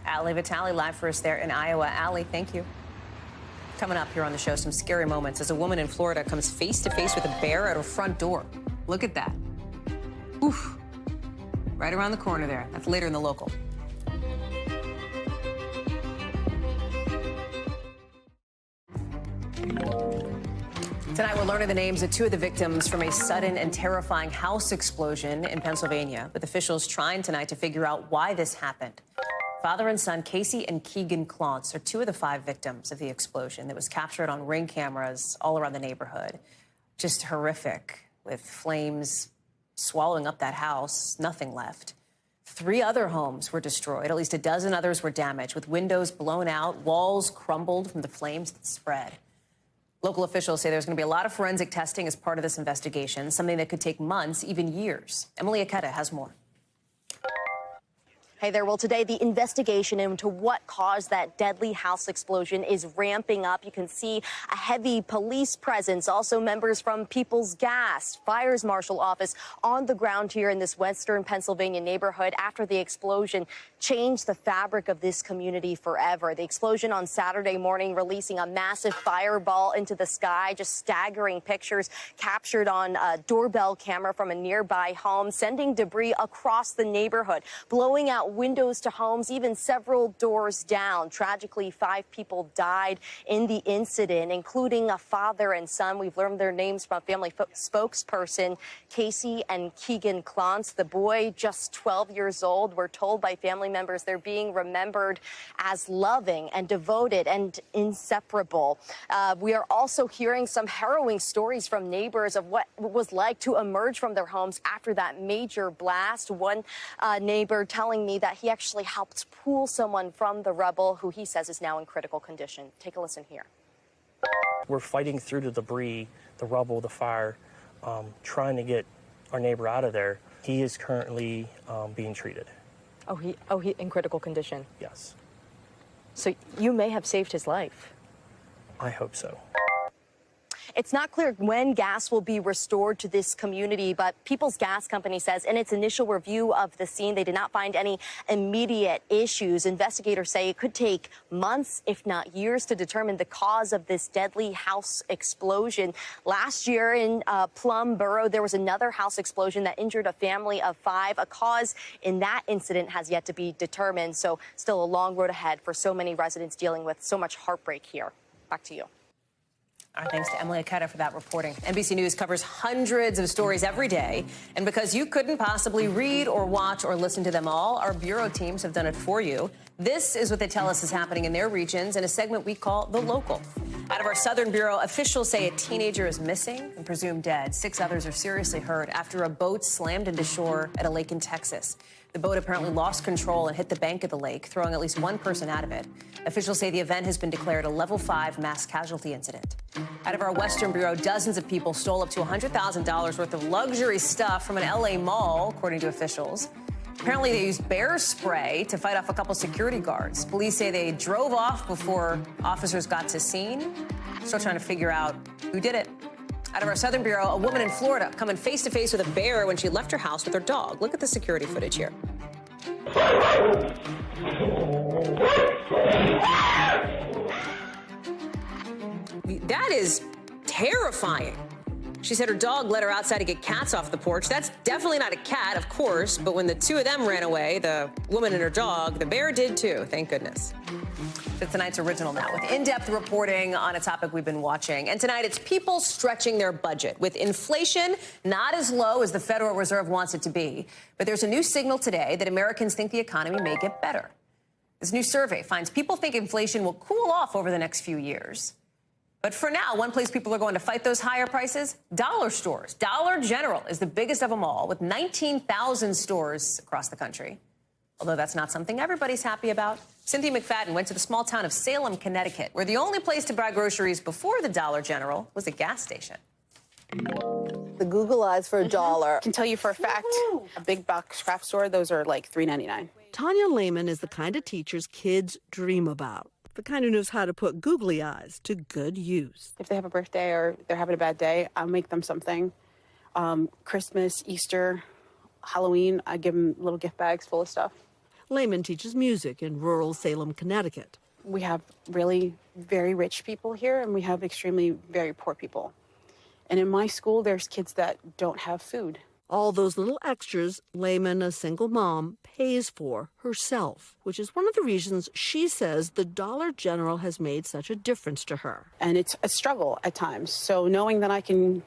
Hallie Vitale live for us there in Iowa. Hallie, thank you. Coming up here on the show, some scary moments as a woman in Florida comes face to face with a bear at her front door. Look at that. Oof. Right around the corner there. That's later in the local. Tonight, we're learning the names of 2 of the victims from a sudden and terrifying house explosion in Pennsylvania, with officials trying tonight to figure out why this happened. Father and son Casey and Keegan Clontz are 2 of the 5 victims of the explosion that was captured on Ring cameras all around the neighborhood. Just horrific, with flames swallowing up that house, nothing left. 3 other homes were destroyed. At least a dozen others were damaged, with windows blown out, walls crumbled from the flames that spread. Local officials say there's going to be a lot of forensic testing as part of this investigation, something that could take months, even years. Emily Aketa has more. Hey there. Well, today the investigation into what caused that deadly house explosion is ramping up. You can see a heavy police presence, also members from People's Gas, Fires Marshal Office on the ground here in this western Pennsylvania neighborhood after the explosion changed the fabric of this community forever. The explosion on Saturday morning releasing a massive fireball into the sky, just staggering pictures captured on a doorbell camera from a nearby home, sending debris across the neighborhood, blowing out windows to homes, even several doors down. Tragically, 5 people died in the incident, including a father and son. We've learned their names from family spokesperson Casey and Keegan Clontz. The boy, just 12 years old. We're told by family members they're being remembered as loving and devoted and inseparable. We are also hearing some harrowing stories from neighbors of what it was like to emerge from their homes after that major blast. One neighbor telling me that he actually helped pull someone from the rubble who he says is now in critical condition. Take a listen here. We're fighting through the debris the rubble, the fire, trying to get our neighbor out of there. He is currently being treated. Oh, he in critical condition? Yes. So you may have saved his life. I hope so. It's not clear when gas will be restored to this community, but People's Gas Company says in its initial review of the scene, they did not find any immediate issues. Investigators say it could take months, if not years, to determine the cause of this deadly house explosion. Last year in Plum Borough, there was another house explosion that injured a family of 5. A cause in that incident has yet to be determined, so still a long road ahead for so many residents dealing with so much heartbreak here. Back to you. Our thanks to Emily Aketa for that reporting. NBC News covers hundreds of stories every day. And because you couldn't possibly read or watch or listen to them all, our bureau teams have done it for you. This is what they tell us is happening in their regions in a segment we call The Local. Out of our Southern Bureau, officials say a teenager is missing and presumed dead. 6 others are seriously hurt after a boat slammed into shore at a lake in Texas. The boat apparently lost control and hit the bank of the lake, throwing at least one person out of it. Officials say the event has been declared a level 5 mass casualty incident. Out of our Western Bureau, dozens of people stole up to $100,000 worth of luxury stuff from an LA mall, according to officials. Apparently, they used bear spray to fight off a couple security guards. Police say they drove off before officers got to scene. Still trying to figure out who did it. Out of our Southern Bureau, a woman in Florida coming face to face with a bear when she left her house with her dog. Look at the security footage here. That is terrifying. She said her dog let her outside to get cats off the porch. That's definitely not a cat, of course, but when the two of them ran away, the woman and her dog, the bear did too, thank goodness. It's tonight's original now with in-depth reporting on a topic we've been watching. And tonight, it's people stretching their budget with inflation not as low as the Federal Reserve wants it to be. But there's a new signal today that Americans think the economy may get better. This new survey finds people think inflation will cool off over the next few years. But for now, one place people are going to fight those higher prices, dollar stores. Dollar General is the biggest of them all, with 19,000 stores across the country. Although that's not something everybody's happy about. Cynthia McFadden went to the small town of Salem, Connecticut, where the only place to buy groceries before the Dollar General was a gas station. The Google eyes for $1. I can tell you for a fact, a big box craft store, those are like $3.99. Tanya Lehman is the kind of teachers kids dream about. The kind who knows how to put googly eyes to good use. If they have a birthday or they're having a bad day, I'll make them something. Christmas, Easter, Halloween, I give them little gift bags full of stuff. Lehman teaches music in rural Salem, Connecticut. We have really very rich people here, and we have extremely very poor people. And in my school, there's kids that don't have food. All those little extras Lehman, a single mom, pays for herself, which is one of the reasons she says the Dollar General has made such a difference to her. And it's a struggle at times. So knowing that I can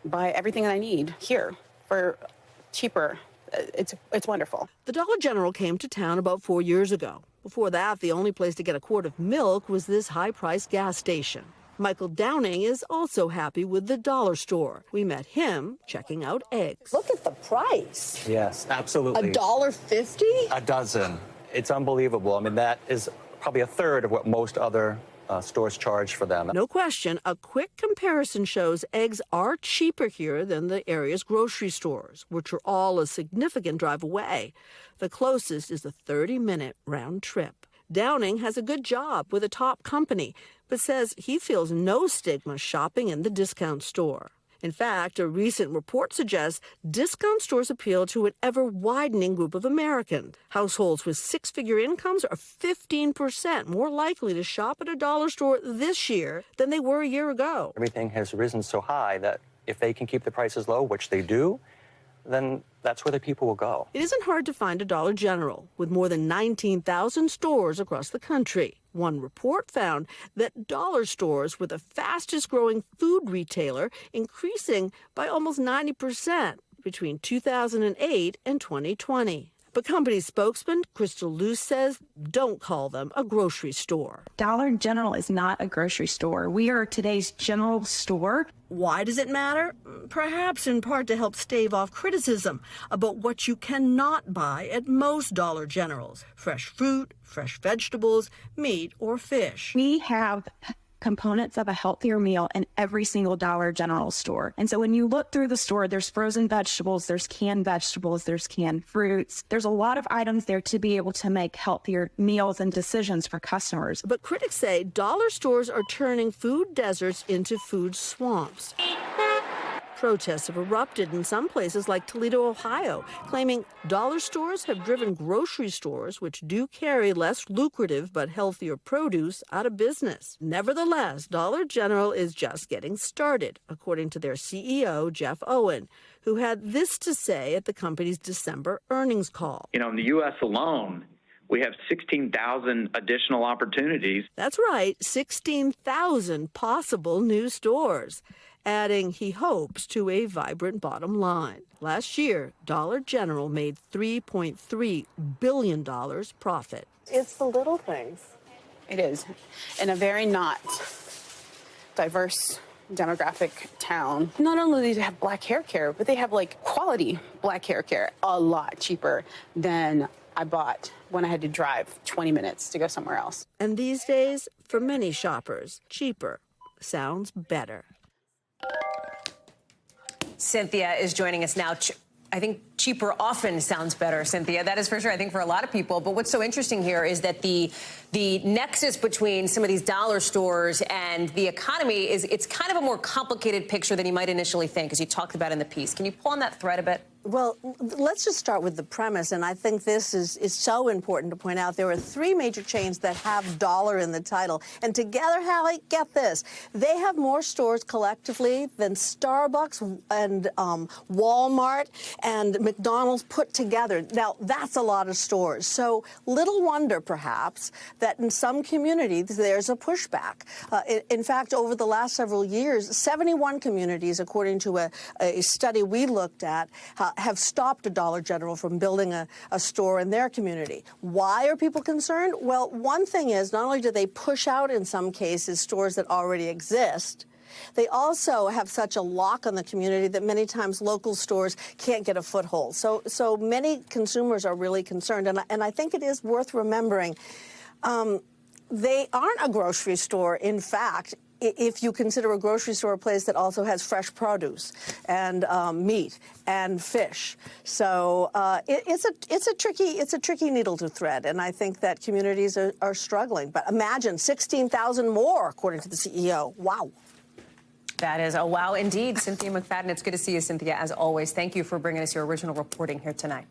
buy everything that I need here for cheaper, it's wonderful. The Dollar General came to town about 4 years ago. Before that, the only place to get a quart of milk was this high-priced gas station. Michael Downing is also happy with the dollar store. We met him checking out eggs. Look at the price. Yes, absolutely. $1.50? A dozen. It's unbelievable. I mean, that is probably a third of what most other stores charge for them. No question, a quick comparison shows eggs are cheaper here than the area's grocery stores, which are all a significant drive away. The closest is a 30-minute round trip. Downing has a good job with a top company, but says he feels no stigma shopping in the discount store. In fact, a recent report suggests discount stores appeal to an ever-widening group of Americans. Households with six-figure incomes are 15% more likely to shop at a dollar store this year than they were a year ago. Everything has risen so high that if they can keep the prices low, which they do, then that's where the people will go. It isn't hard to find a Dollar General with more than 19,000 stores across the country. One report found that dollar stores were the fastest growing food retailer, increasing by almost 90% between 2008 and 2020. But company spokesman Crystal Luce says don't call them a grocery store. Dollar General is not a grocery store. We are today's general store. Why does it matter? Perhaps in part to help stave off criticism about what you cannot buy at most Dollar Generals. Fresh fruit, fresh vegetables, meat, or fish. We have components of a healthier meal in every single Dollar General store. And so when you look through the store, there's frozen vegetables, there's canned vegetables, there's canned fruits. There's a lot of items there to be able to make healthier meals and decisions for customers. But critics say dollar stores are turning food deserts into food swamps. Protests have erupted in some places like Toledo, Ohio, claiming dollar stores have driven grocery stores, which do carry less lucrative but healthier produce, out of business. Nevertheless, Dollar General is just getting started, according to their CEO, Jeff Owen, who had this to say at the company's December earnings call. In the U.S. alone, we have 16,000 additional opportunities. That's right, 16,000 possible new stores, adding, he hopes, to a vibrant bottom line. Last year, Dollar General made $3.3 billion profit. It's the little things. It is. In a very not diverse demographic town, not only do they have black hair care, but they have quality black hair care, a lot cheaper than I bought when I had to drive 20 minutes to go somewhere else. And these days, for many shoppers, cheaper sounds better. Cynthia is joining us now. I think cheaper often sounds better, Cynthia. That is for sure, I think, for a lot of people. But what's so interesting here is that the nexus between some of these dollar stores and the economy it's kind of a more complicated picture than you might initially think, as you talked about in the piece. Can you pull on that thread a bit? Well, let's just start with the premise, and I think this is so important to point out. There are three major chains that have dollar in the title, and together, Hallie, get this, they have more stores collectively than Starbucks and Walmart and McDonald's put together. Now, that's a lot of stores, so little wonder, perhaps, that in some communities there's a pushback. In fact, over the last several years, 71 communities, according to a study we looked at, have stopped a Dollar General from building a store in their community. Why are people concerned? Well, one thing is not only do they push out in some cases stores that already exist, they also have such a lock on the community that many times local stores can't get a foothold. So many consumers are really concerned, and I think it is worth remembering they aren't a grocery store, in fact, if you consider a grocery store a place that also has fresh produce and meat and fish. So it's a tricky needle to thread, and I think that communities are struggling. But imagine 16,000 more, according to the CEO. Wow. That is a wow indeed. Cynthia McFadden, it's good to see you, Cynthia, as always. Thank you for bringing us your original reporting here tonight.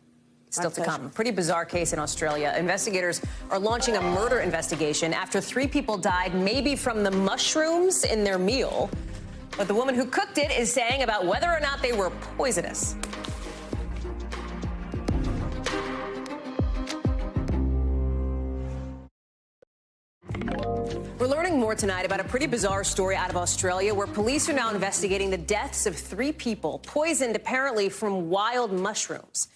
Still to come. Pretty bizarre case in Australia. Investigators are launching a murder investigation after 3 people died, maybe from the mushrooms in their meal. But the woman who cooked it is saying about whether or not they were poisonous. We're learning more tonight about a pretty bizarre story out of Australia where police are now investigating the deaths of 3 people poisoned apparently from wild mushrooms.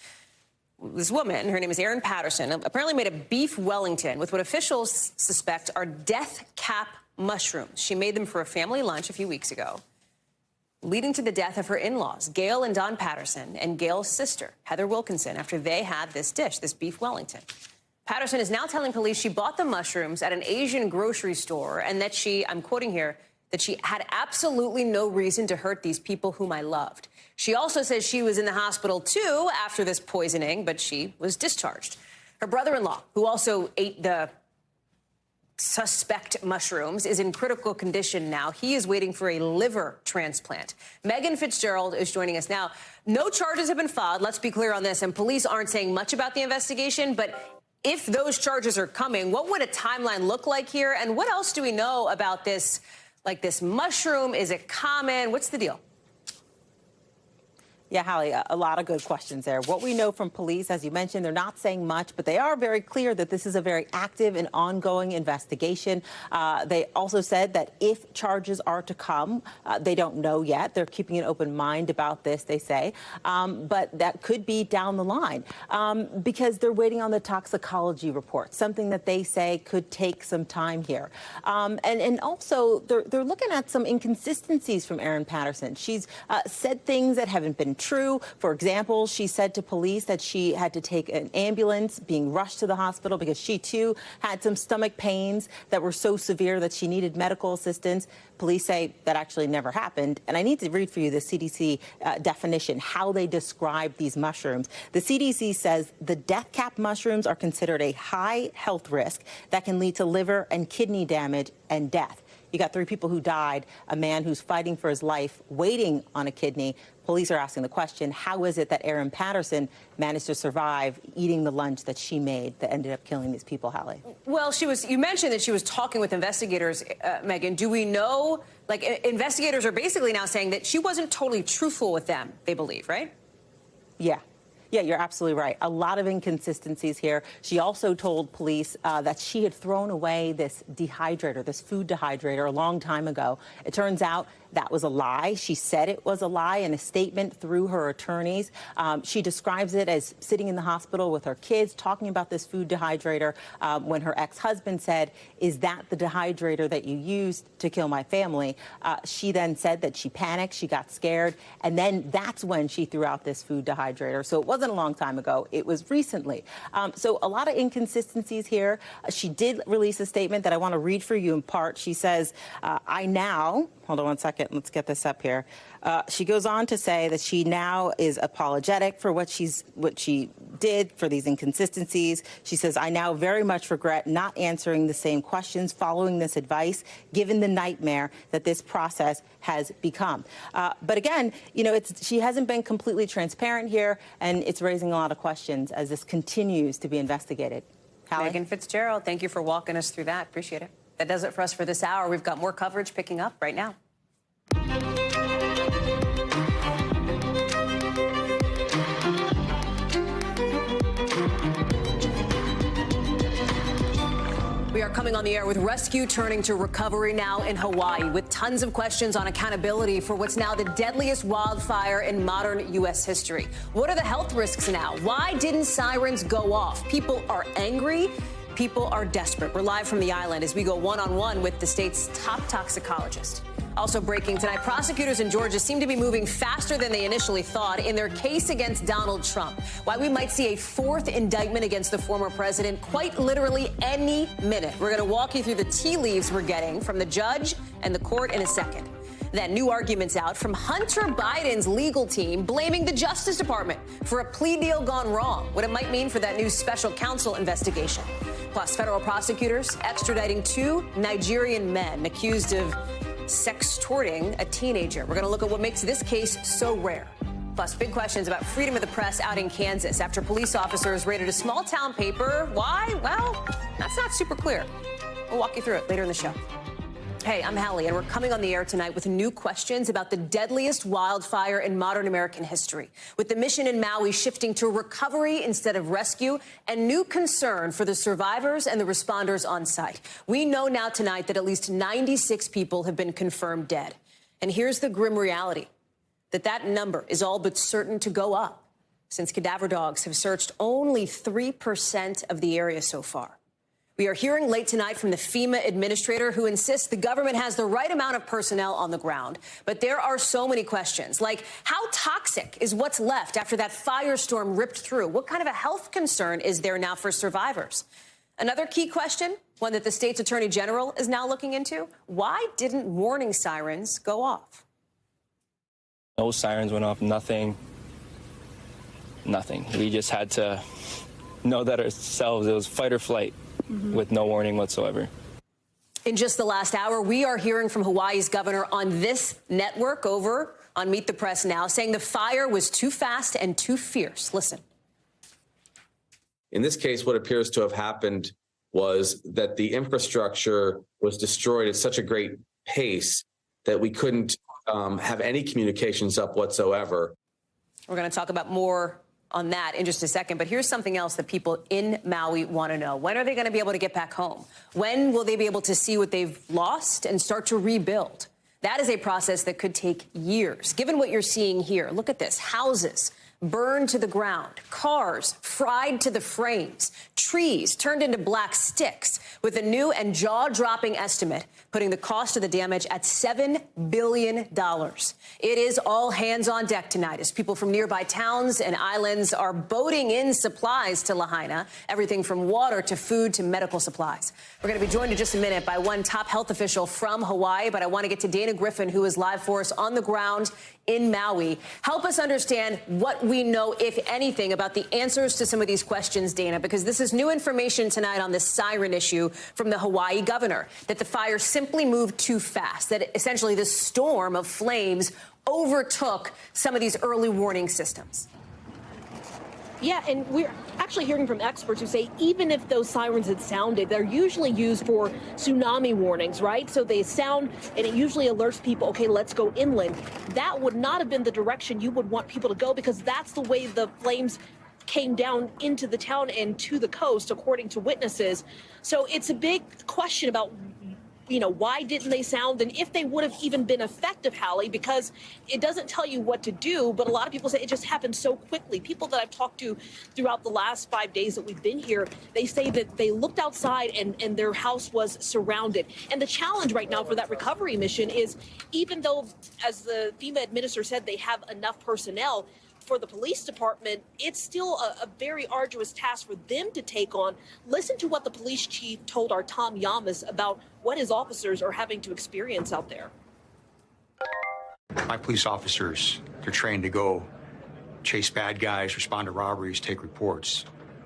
This woman, her name is Erin Patterson, apparently made a beef Wellington with what officials suspect are death cap mushrooms. She made them for a family lunch a few weeks ago, leading to the death of her in-laws, Gail and Don Patterson, and Gail's sister, Heather Wilkinson, after they had this dish, this beef Wellington. Patterson is now telling police she bought the mushrooms at an Asian grocery store and that she, I'm quoting here, that she had absolutely no reason to hurt these people whom I loved. She also says she was in the hospital, too, after this poisoning, but she was discharged. Her brother-in-law, who also ate the suspect mushrooms, is in critical condition now. He is waiting for a liver transplant. Megan Fitzgerald is joining us now. No charges have been filed, let's be clear on this, and police aren't saying much about the investigation, but if those charges are coming, what would a timeline look like here? And what else do we know about this, like this mushroom? Is it common? What's the deal? Yeah, Hallie, a lot of good questions there. What we know from police, as you mentioned, they're not saying much, but they are very clear that this is a very active and ongoing investigation. They also said that if charges are to come, they don't know yet. They're keeping an open mind about this, they say. But that could be down the line because they're waiting on the toxicology report, something that they say could take some time here. And also, they're looking at some inconsistencies from Erin Patterson. She's said things that haven't been true. For example, she said to police that she had to take an ambulance, being rushed to the hospital because she, too, had some stomach pains that were so severe that she needed medical assistance. Police say that actually never happened. And I need to read for you the CDC definition, how they describe these mushrooms. The CDC says the death cap mushrooms are considered a high health risk that can lead to liver and kidney damage and death. You got 3 people who died, a man who's fighting for his life, waiting on a kidney. Police are asking the question, how is it that Erin Patterson managed to survive eating the lunch that she made that ended up killing these people, Hallie? Well, you mentioned that she was talking with investigators, Megan. Do we know, like, investigators are basically now saying that she wasn't totally truthful with them, they believe, right? Yeah. Yeah, you're absolutely right. A lot of inconsistencies here. She also told police that she had thrown away this dehydrator, this food dehydrator, a long time ago. It turns out that was a lie. She said it was a lie in a statement through her attorneys. She describes it as sitting in the hospital with her kids, talking about this food dehydrator, when her ex-husband said, "Is that the dehydrator that you used to kill my family?" She then said that she panicked, she got scared, and then that's when she threw out this food dehydrator. So it wasn't a long time ago. It was recently. So a lot of inconsistencies here. She did release a statement that I want to read for you in part. She says, I now, hold on one second, let's get this up here. She goes on to say that she now is apologetic for what she did, for these inconsistencies. She says, I now very much regret not answering the same questions following this advice, given the nightmare that this process has become. But again, you know, she hasn't been completely transparent here, and it's raising a lot of questions as this continues to be investigated. Hallie? Megan Fitzgerald, thank you for walking us through that. Appreciate it. That does it for us for this hour. We've got more coverage picking up right now. We are coming on the air with rescue turning to recovery now in Hawaii, with tons of questions on accountability for what's now the deadliest wildfire in modern U.S. history. What are the health risks now? Why didn't sirens go off? People are angry. People are desperate. We're live from the island as we go one-on-one with the state's top toxicologist. Also breaking tonight, prosecutors in Georgia seem to be moving faster than they initially thought in their case against Donald Trump. Why we might see a 4th indictment against the former president quite literally any minute. We're going to walk you through the tea leaves we're getting from the judge and the court in a second. Then new arguments out from Hunter Biden's legal team blaming the Justice Department for a plea deal gone wrong, what it might mean for that new special counsel investigation. Plus, federal prosecutors extraditing 2 Nigerian men accused of sextorting a teenager. We're going to look at what makes this case so rare. Plus, big questions about freedom of the press out in Kansas after police officers raided a small town paper. Why? Well, that's not super clear. We'll walk you through it later in the show. Hey, I'm Hallie, and we're coming on the air tonight with new questions about the deadliest wildfire in modern American history, with the mission in Maui shifting to recovery instead of rescue, and new concern for the survivors and the responders on site. We know now tonight that at least 96 people have been confirmed dead. And here's the grim reality, that number is all but certain to go up, since cadaver dogs have searched only 3% of the area so far. We are hearing late tonight from the FEMA administrator, who insists the government has the right amount of personnel on the ground. But there are so many questions, like how toxic is what's left after that firestorm ripped through? What kind of a health concern is there now for survivors? Another key question, one that the state's attorney general is now looking into: why didn't warning sirens go off? No sirens went off, nothing. We just had to know that ourselves. It was fight or flight. With no warning whatsoever. In just the last hour, we are hearing from Hawaii's governor on this network over on Meet the Press Now, saying the fire was too fast and too fierce. Listen. In this case, what appears to have happened was that the infrastructure was destroyed at such a great pace that we couldn't have any communications up whatsoever. We're going to talk about more on that in just a second. But here's something else that people in Maui want to know. When are they going to be able to get back home? When will they be able to see what they've lost and start to rebuild? That is a process that could take years. Given what you're seeing here, look at this. Houses burned to the ground, cars fried to the frames, trees turned into black sticks, with a new and jaw-dropping estimate putting the cost of the damage at $7 billion. It is all hands on deck tonight as people from nearby towns and islands are boating in supplies to Lahaina, everything from water to food to medical supplies. We're going to be joined in just a minute by one top health official from Hawaii, but I want to get to Dana Griffin, who is live for us on the ground in Maui. Help us understand what we know, if anything, about the answers to some of these questions, Dana, because this is new information tonight on the siren issue from the Hawaii governor, that the fire simply moved too fast, that essentially this storm of flames overtook some of these early warning systems. Yeah, and we're actually hearing from experts who say even if those sirens had sounded, they're usually used for tsunami warnings, right? So they sound and it usually alerts people, okay, let's go inland. That would not have been the direction you would want people to go because that's the way the flames came down into the town and to the coast, according to witnesses. So it's a big question about, you know, why didn't they sound and if they would have even been effective, Hallie, because it doesn't tell you what to do. But a lot of people say it just happened so quickly. People that I've talked to throughout the last 5 days that we've been here, they say that they looked outside and their house was surrounded. And the challenge right now for that recovery mission is even though, as the FEMA administrator said, they have enough personnel, for the police department, it's still a very arduous task for them to take on. Listen to what the police chief told our Tom Yamas about what his officers are having to experience out there. My police officers, they're trained to go chase bad guys, respond to robberies, take reports,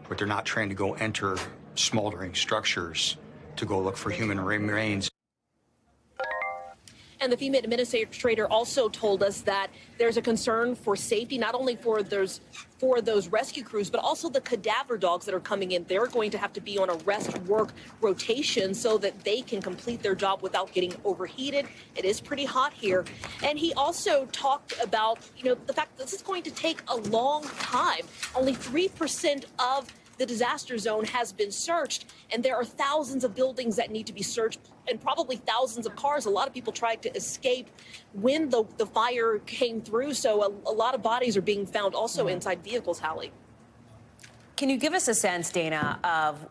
but they're not trained to go enter smoldering structures to go look for human remains. And the FEMA administrator also told us that there's a concern for safety, not only for those rescue crews, but also the cadaver dogs that are coming in. They're going to have to be on a rest work rotation so that they can complete their job without getting overheated. It is pretty hot here. And he also talked about, you know, the fact that this is going to take a long time. Only 3% of the disaster zone has been searched, and there are thousands of buildings that need to be searched and probably thousands of cars. A lot of people tried to escape when the fire came through, so a lot of bodies are being found also inside vehicles, Hallie. Can you give us a sense, Dana, of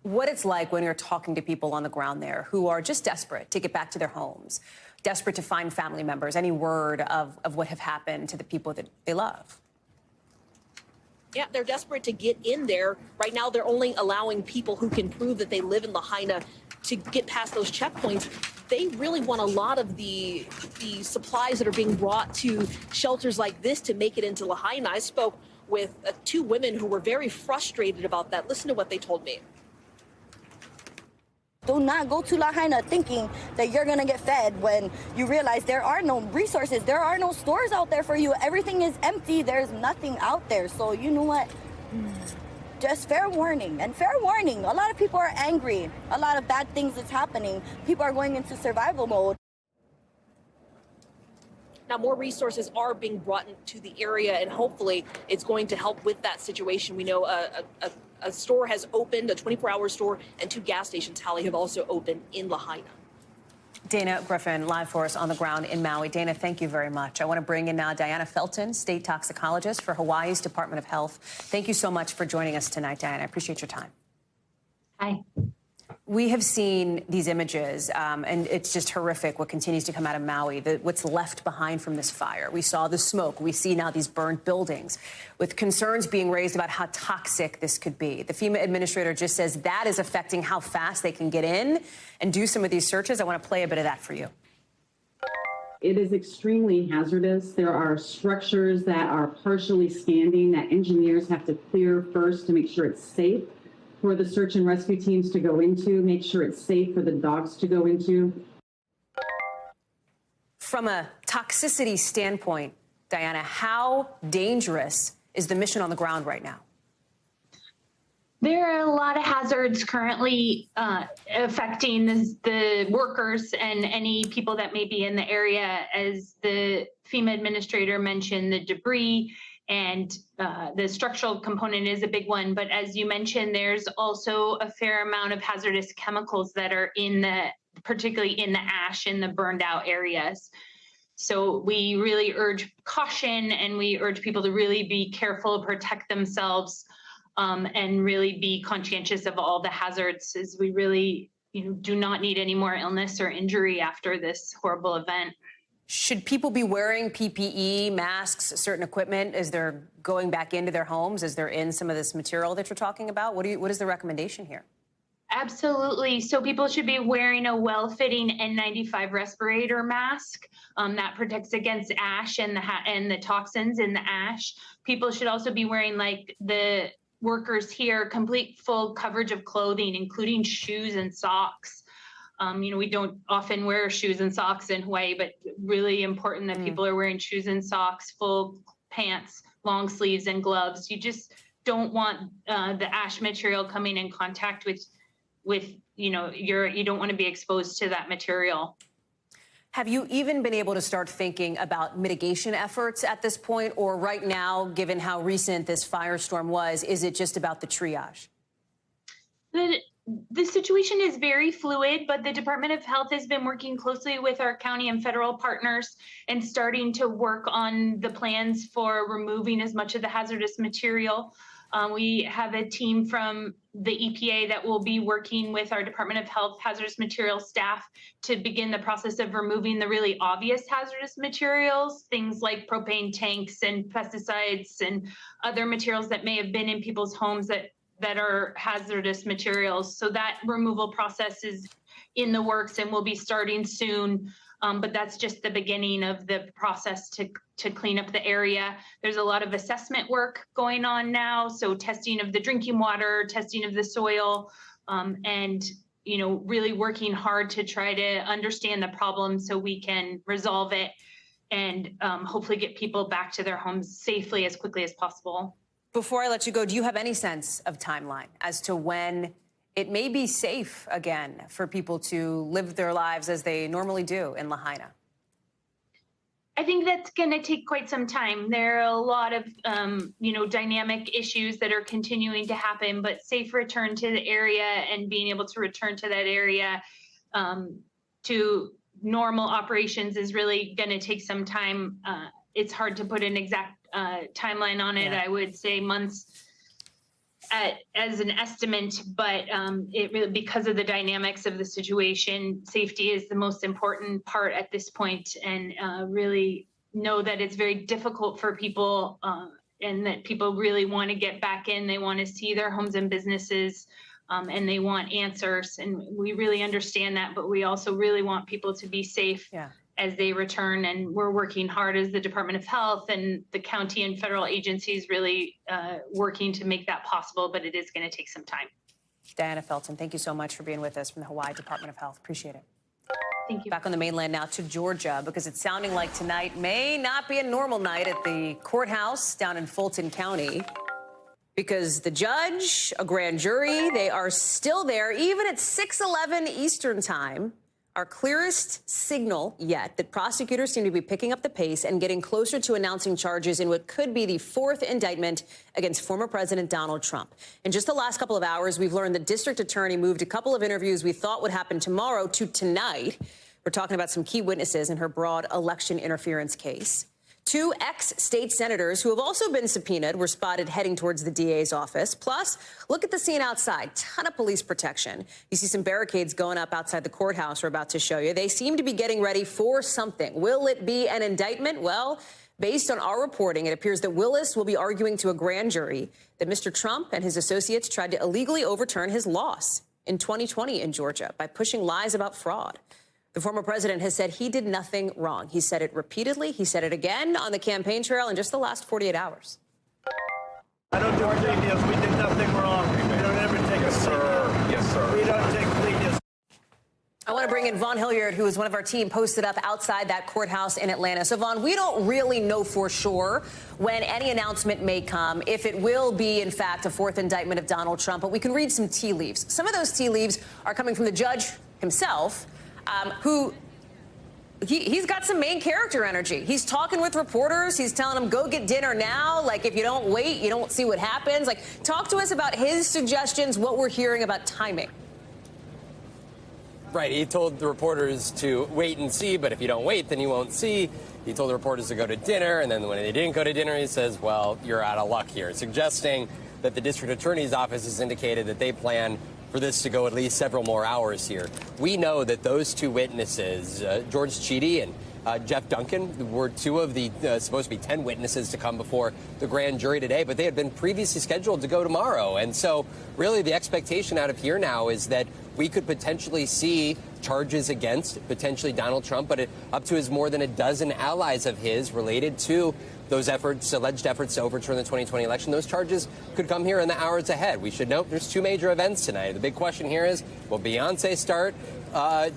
what it's like when you're talking to people on the ground there who are just desperate to get back to their homes, desperate to find family members, any word of what have happened to the people that they love? Yeah, they're desperate to get in there. Right now, they're only allowing people who can prove that they live in Lahaina to get past those checkpoints. They really want a lot of the supplies that are being brought to shelters like this to make it into Lahaina. I spoke with 2 women who were very frustrated about that. Listen to what they told me. Do not go to Lahaina thinking that you're going to get fed when you realize there are no resources. There are no stores out there for you. Everything is empty. There's nothing out there. So you know what? Just fair warning. And fair warning, a lot of people are angry. A lot of bad things is happening. People are going into survival mode. Now, more resources are being brought into the area, and hopefully it's going to help with that situation. We know a store has opened, a 24-hour store, and 2 gas stations, Hallie, have also opened in Lahaina. Dana Griffin, live for us on the ground in Maui. Dana, thank you very much. I want to bring in now Diana Felton, state toxicologist for Hawaii's Department of Health. Thank you so much for joining us tonight, Diana. I appreciate your time. Hi. We have seen these images, and it's just horrific what continues to come out of Maui, what's left behind from this fire. We saw the smoke. We see now these burned buildings, with concerns being raised about how toxic this could be. The FEMA administrator just says that is affecting how fast they can get in and do some of these searches. I want to play a bit of that for you. It is extremely hazardous. There are structures that are partially standing that engineers have to clear first to make sure it's safe for the search and rescue teams to go into, make sure it's safe for the dogs to go into. From a toxicity standpoint, Diana, how dangerous is the mission on the ground right now? There are a lot of hazards currently affecting the workers and any people that may be in the area. As the FEMA administrator mentioned, the debris and the structural component is a big one. But as you mentioned, there's also a fair amount of hazardous chemicals that are particularly in the ash in the burned out areas. So we really urge caution, and we urge people to really be careful, protect themselves, and really be conscientious of all the hazards, as we really do not need any more illness or injury after this horrible event. Should people be wearing PPE, masks, certain equipment as they're going back into their homes, as they're in some of this material that you're talking about? What is the recommendation here? Absolutely. So people should be wearing a well-fitting N95 respirator mask that protects against ash and the toxins in the ash. People should also be wearing, like the workers here, complete full coverage of clothing, including shoes and socks. We don't often wear shoes and socks in Hawaii, but really important that people are wearing shoes and socks, full pants, long sleeves, and gloves. You just don't want the ash material coming in contact with you don't want to be exposed to that material. Have you even been able to start thinking about mitigation efforts at this point, or right now, given how recent this firestorm was, is it just about the triage? The situation is very fluid, but the Department of Health has been working closely with our county and federal partners and starting to work on the plans for removing as much of the hazardous material. We have a team from the EPA that will be working with our Department of Health hazardous materials staff to begin the process of removing the really obvious hazardous materials, things like propane tanks and pesticides and other materials that may have been in people's homes that are hazardous materials. So that removal process is in the works and will be starting soon. But that's just the beginning of the process to clean up the area. There's a lot of assessment work going on now. So testing of the drinking water, testing of the soil, and really working hard to try to understand the problem so we can resolve it and hopefully get people back to their homes safely as quickly as possible. Before I let you go, do you have any sense of timeline as to when it may be safe again for people to live their lives as they normally do in Lahaina? I think that's going to take quite some time. There are a lot of, dynamic issues that are continuing to happen, but safe return to the area and being able to return to that area to normal operations is really going to take some time. It's hard to put an exact timeline on it. Yeah. I would say months as an estimate, but it really, because of the dynamics of the situation, safety is the most important part at this point, and really know that it's very difficult for people and that people really want to get back in. They want to see their homes and businesses and they want answers. And we really understand that, but we also really want people to be safe as they return. And we're working hard as the Department of Health and the county and federal agencies really working to make that possible, but it is going to take some time. Diana Felton, thank you so much for being with us from the Hawaii Department of Health. Appreciate it. Thank you. Back on the mainland now to Georgia, because it's sounding like tonight may not be a normal night at the courthouse down in Fulton County, because the judge, a grand jury, they are still there, even at 6:11 Eastern time. Our clearest signal yet that prosecutors seem to be picking up the pace and getting closer to announcing charges in what could be the fourth indictment against former President Donald Trump. In just the last couple of hours, we've learned the district attorney moved a couple of interviews we thought would happen tomorrow to tonight. We're talking about some key witnesses in her broad election interference case. Two ex-state senators who have also been subpoenaed were spotted heading towards the DA's office. Plus, look at the scene outside. Ton of police protection. You see some barricades going up outside the courthouse we're about to show you. They seem to be getting ready for something. Will it be an indictment? Well, based on our reporting, it appears that Willis will be arguing to a grand jury that Mr. Trump and his associates tried to illegally overturn his loss in 2020 in Georgia by pushing lies about fraud. The former president has said he did nothing wrong. He said it repeatedly. He said it again on the campaign trail in just the last 48 hours. I don't do plea deals. We did nothing wrong. We don't ever take a plea deal. Yes, sir. We don't take plea deals. I want to bring in Vaughn Hilliard, who is one of our team, posted up outside that courthouse in Atlanta. So, Vaughn, we don't really know for sure when any announcement may come, if it will be, in fact, a fourth indictment of Donald Trump. But we can read some tea leaves. Some of those tea leaves are coming from the judge himself, who he's got some main character energy. He's talking with reporters. He's telling them, go get dinner now. Like, if you don't wait, you don't see what happens. Like, talk to us about his suggestions, what we're hearing about timing. Right. He told the reporters to wait and see, but if you don't wait, then you won't see. he told the reporters to go to dinner, and then when they didn't go to dinner, he says, well, you're out of luck here, suggesting that the district attorney's office has indicated that they plan for this to go at least several more hours here. We know that those two witnesses, George Cheedy and Jeff Duncan, were two of the supposed to be 10 witnesses to come before the grand jury today, but they had been previously scheduled to go tomorrow. And so really the expectation out of here now is that we could potentially see charges against potentially Donald Trump, but up to his more than a dozen allies of his related to those efforts, alleged efforts to overturn the 2020 election. Those charges could come here in the hours ahead. We should note there's two major events tonight. The big question here is, will Beyonce start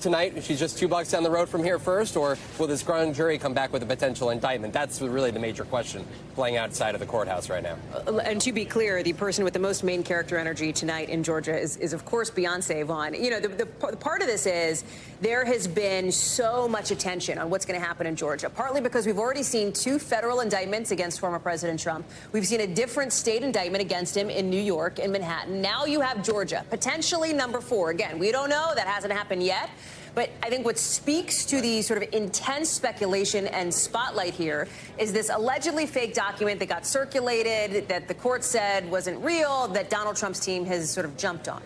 tonight? She's just 2 blocks down the road from here first, or will this grand jury come back with a potential indictment? That's really the major question playing outside of the courthouse right now. And to be clear, the person with the most main character energy tonight in Georgia is of course, Beyonce, Vaughn. You know, the part of this is there has been so much attention on what's going to happen in Georgia, partly because we've already seen 2 federal indictments against former President Trump. We've seen a different state indictment against him in New York, in Manhattan. Now you have Georgia, potentially number 4. Again, we don't know. That hasn't happened yet. But I think what speaks to the sort of intense speculation and spotlight here is this allegedly fake document that got circulated, that the court said wasn't real, that Donald Trump's team has sort of jumped on.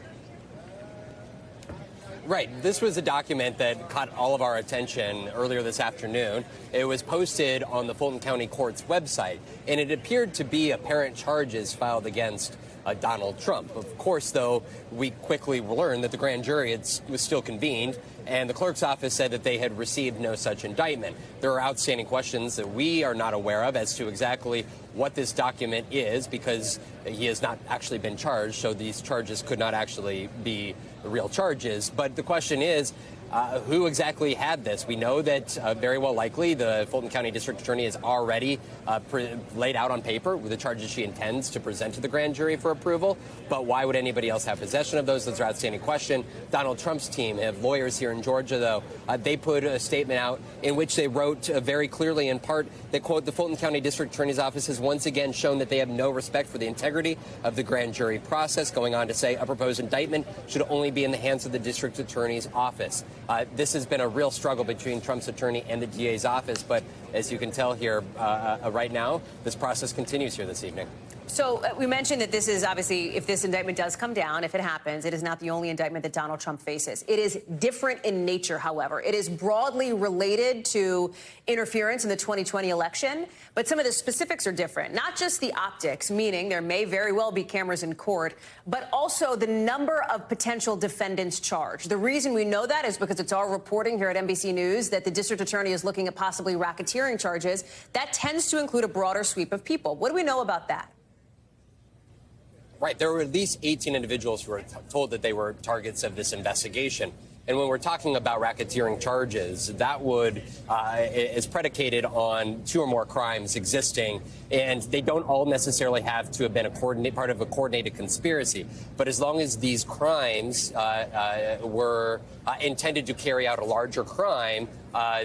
Right. This was a document that caught all of our attention earlier this afternoon. It was posted on the Fulton County Court's website, and it appeared to be apparent charges filed against Donald Trump. Of course, though, we quickly learned that the grand jury was still convened, and the clerk's office said that they had received no such indictment. There are outstanding questions that we are not aware of as to exactly what this document is, because he has not actually been charged, so these charges could not actually be real charges. But the question is, who exactly had this? We know that very well likely the Fulton County District Attorney has already laid out on paper the charges she intends to present to the grand jury for approval. But why would anybody else have possession of those? That's an outstanding question. Donald Trump's team have lawyers here in Georgia, though. They put a statement out in which they wrote very clearly, in part, that, quote, the Fulton County District Attorney's Office has once again shown that they have no respect for the integrity of the grand jury process, going on to say a proposed indictment should only be in the hands of the district attorney's office. This has been a real struggle between Trump's attorney and the DA's office, but as you can tell here right now, this process continues here this evening. So we mentioned that this is obviously, if this indictment does come down, if it happens, it is not the only indictment that Donald Trump faces. It is different in nature, however. It is broadly related to interference in the 2020 election, but some of the specifics are different. Not just the optics, meaning there may very well be cameras in court, but also the number of potential defendants charged. The reason we know that is because it's our reporting here at NBC News that the district attorney is looking at possibly racketeering charges. That tends to include a broader sweep of people. What do we know about that? Right. There were at least 18 individuals who were told that they were targets of this investigation. And when we're talking about racketeering charges, that is predicated on 2 or more crimes existing, and they don't all necessarily have to have been part of a coordinated conspiracy. But as long as these crimes were intended to carry out a larger crime,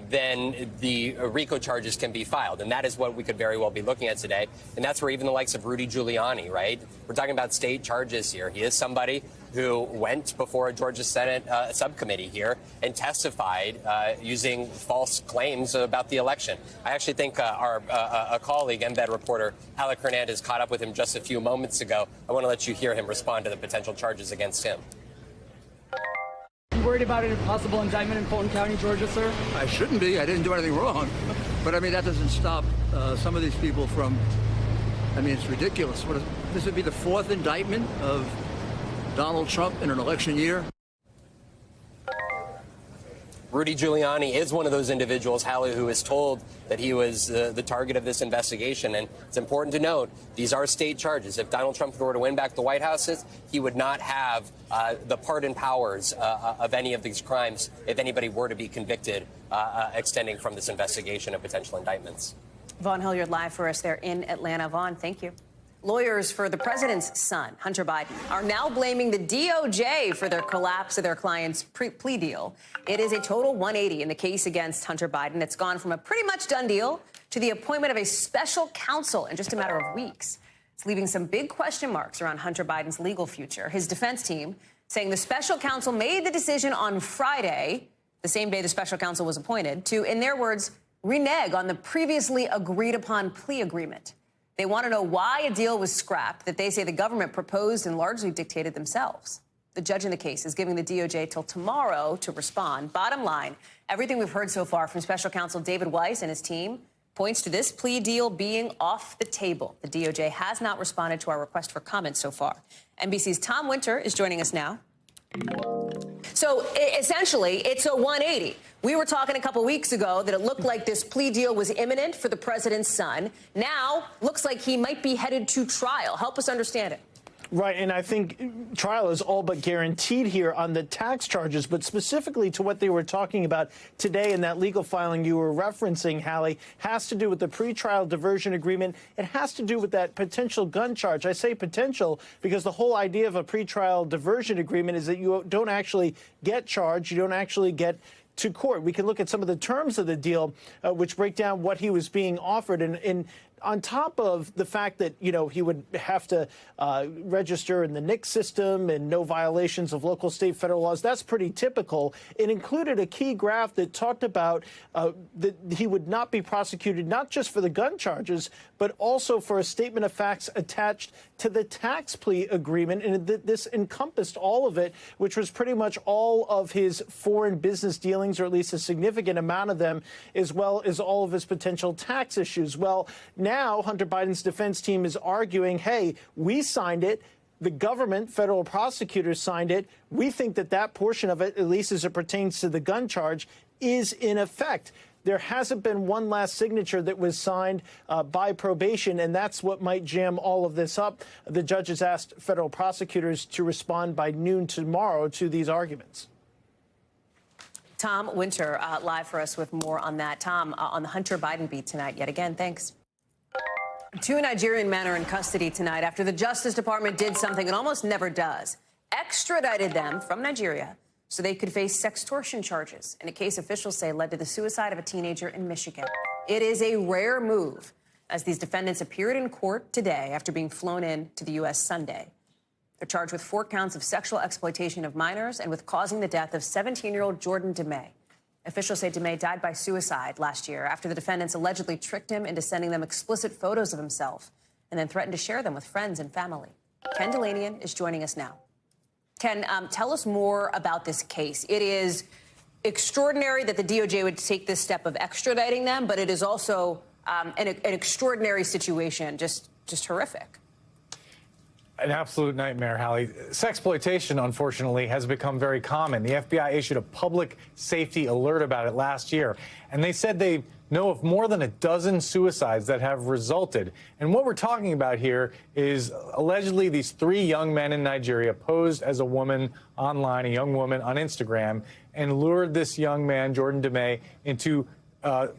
then the RICO charges can be filed. And that is what we could very well be looking at today. And that's where even the likes of Rudy Giuliani, right? We're talking about state charges here. He is somebody who went before a Georgia Senate subcommittee here and testified using false claims about the election. I actually think our colleague, embed reporter Hallie Hernandez, caught up with him just a few moments ago. I want to let you hear him respond to the potential charges against him. You worried about a possible indictment in Fulton County, Georgia, sir? I shouldn't be. I didn't do anything wrong. But, I mean, that doesn't stop some of these people from, I mean, it's ridiculous. This would be the 4th indictment of Donald Trump in an election year. Rudy Giuliani is one of those individuals, Hallie, who is told that he was the target of this investigation. And it's important to note, these are state charges. If Donald Trump were to win back the White House, he would not have the pardon powers of any of these crimes if anybody were to be convicted extending from this investigation of potential indictments. Vaughn Hilliard live for us there in Atlanta. Vaughn, thank you. Lawyers for the president's son, Hunter Biden, are now blaming the DOJ for their collapse of their client's plea deal. It is a total 180 in the case against Hunter Biden. It's gone from a pretty much done deal to the appointment of a special counsel in just a matter of weeks. It's leaving some big question marks around Hunter Biden's legal future. His defense team saying the special counsel made the decision on Friday, the same day the special counsel was appointed, to, in their words, renege on the previously agreed upon plea agreement. They want to know why a deal was scrapped that they say the government proposed and largely dictated themselves. The judge in the case is giving the DOJ till tomorrow to respond. Bottom line, everything we've heard so far from Special Counsel David Weiss and his team points to this plea deal being off the table. The DOJ has not responded to our request for comment so far. NBC's Tom Winter is joining us now. So essentially, it's a 180. We were talking a couple weeks ago that it looked like this plea deal was imminent for the president's son. Now, looks like he might be headed to trial. Help us understand it. Right, and I think trial is all but guaranteed here on the tax charges, but specifically to what they were talking about today in that legal filing you were referencing, Hallie, has to do with the pretrial diversion agreement. It has to do with that potential gun charge. I say potential because the whole idea of a pretrial diversion agreement is that you don't actually get charged, you don't actually get to court. We can look at some of the terms of the deal, which break down what he was being offered. And on top of the fact that, you know, he would have to register in the NICS system and no violations of local, state, federal laws, that's pretty typical. It included a key graph that talked about that he would not be prosecuted, not just for the gun charges, but also for a statement of facts attached to the tax plea agreement. And this encompassed all of it, which was pretty much all of his foreign business dealings, or at least a significant amount of them, as well as all of his potential tax issues. Well, now Hunter Biden's defense team is arguing, hey, we signed it. The government, federal prosecutors signed it. We think that that portion of it, at least as it pertains to the gun charge, is in effect. There hasn't been one last signature that was signed by probation, and that's what might jam all of this up. The judge has asked federal prosecutors to respond by noon tomorrow to these arguments. Tom Winter live for us with more on that. Tom, on the Hunter Biden beat tonight, yet again, thanks. Two Nigerian men are in custody tonight after the Justice Department did something it almost never does. Extradited them from Nigeria so they could face sextortion charges in a case officials say led to the suicide of a teenager in Michigan. It is a rare move as these defendants appeared in court today after being flown in to the U.S. Sunday. They're charged with 4 counts of sexual exploitation of minors and with causing the death of 17-year-old Jordan DeMay. Officials say DeMay died by suicide last year after the defendants allegedly tricked him into sending them explicit photos of himself and then threatened to share them with friends and family. Ken Delanian is joining us now. Ken, tell us more about this case. It is extraordinary that the DOJ would take this step of extraditing them, but it is also an extraordinary situation, just horrific. An absolute nightmare, Hallie. Sexploitation, unfortunately, has become very common. The FBI issued a public safety alert about it last year, and they said they know of more than a dozen suicides that have resulted. And what we're talking about here is allegedly these 3 young men in Nigeria posed as a woman online, a young woman on Instagram, and lured this young man, Jordan DeMay, into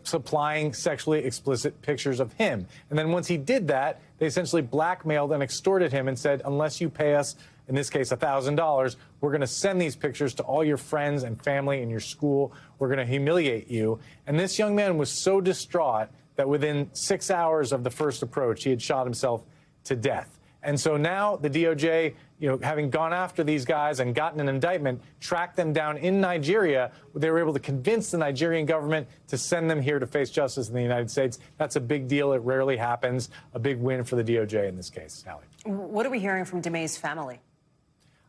supplying sexually explicit pictures of him. And then once he did that, they essentially blackmailed and extorted him and said, unless you pay us, in this case, $1,000, we're going to send these pictures to all your friends and family in your school. We're going to humiliate you. And this young man was so distraught that within 6 hours of the first approach, he had shot himself to death. And so now the DOJ, having gone after these guys and gotten an indictment, tracked them down in Nigeria. They were able to convince the Nigerian government to send them here to face justice in the United States. That's a big deal. It rarely happens. A big win for the DOJ in this case, Hallie. What are we hearing from DeMay's family?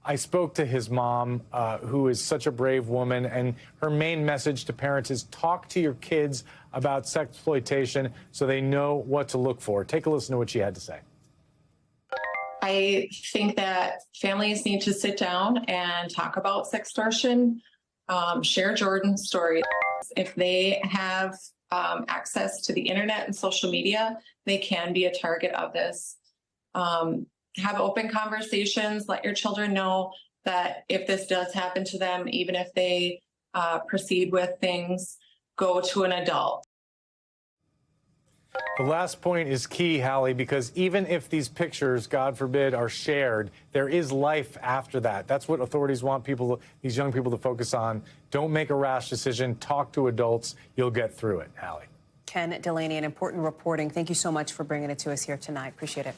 I spoke to his mom, who is such a brave woman, and her main message to parents is talk to your kids about sexploitation so they know what to look for. Take a listen to what she had to say. I think that families need to sit down and talk about sextortion, share Jordan's story. If they have access to the internet and social media, they can be a target of this. Have open conversations, let your children know that if this does happen to them, even if they proceed with things, go to an adult. The last point is key, Hallie, because even if these pictures, God forbid, are shared, there is life after that. That's what authorities want these young people to focus on. Don't make a rash decision. Talk to adults. You'll get through it, Hallie. Ken Delaney, an important reporting. Thank you so much for bringing it to us here tonight. Appreciate it.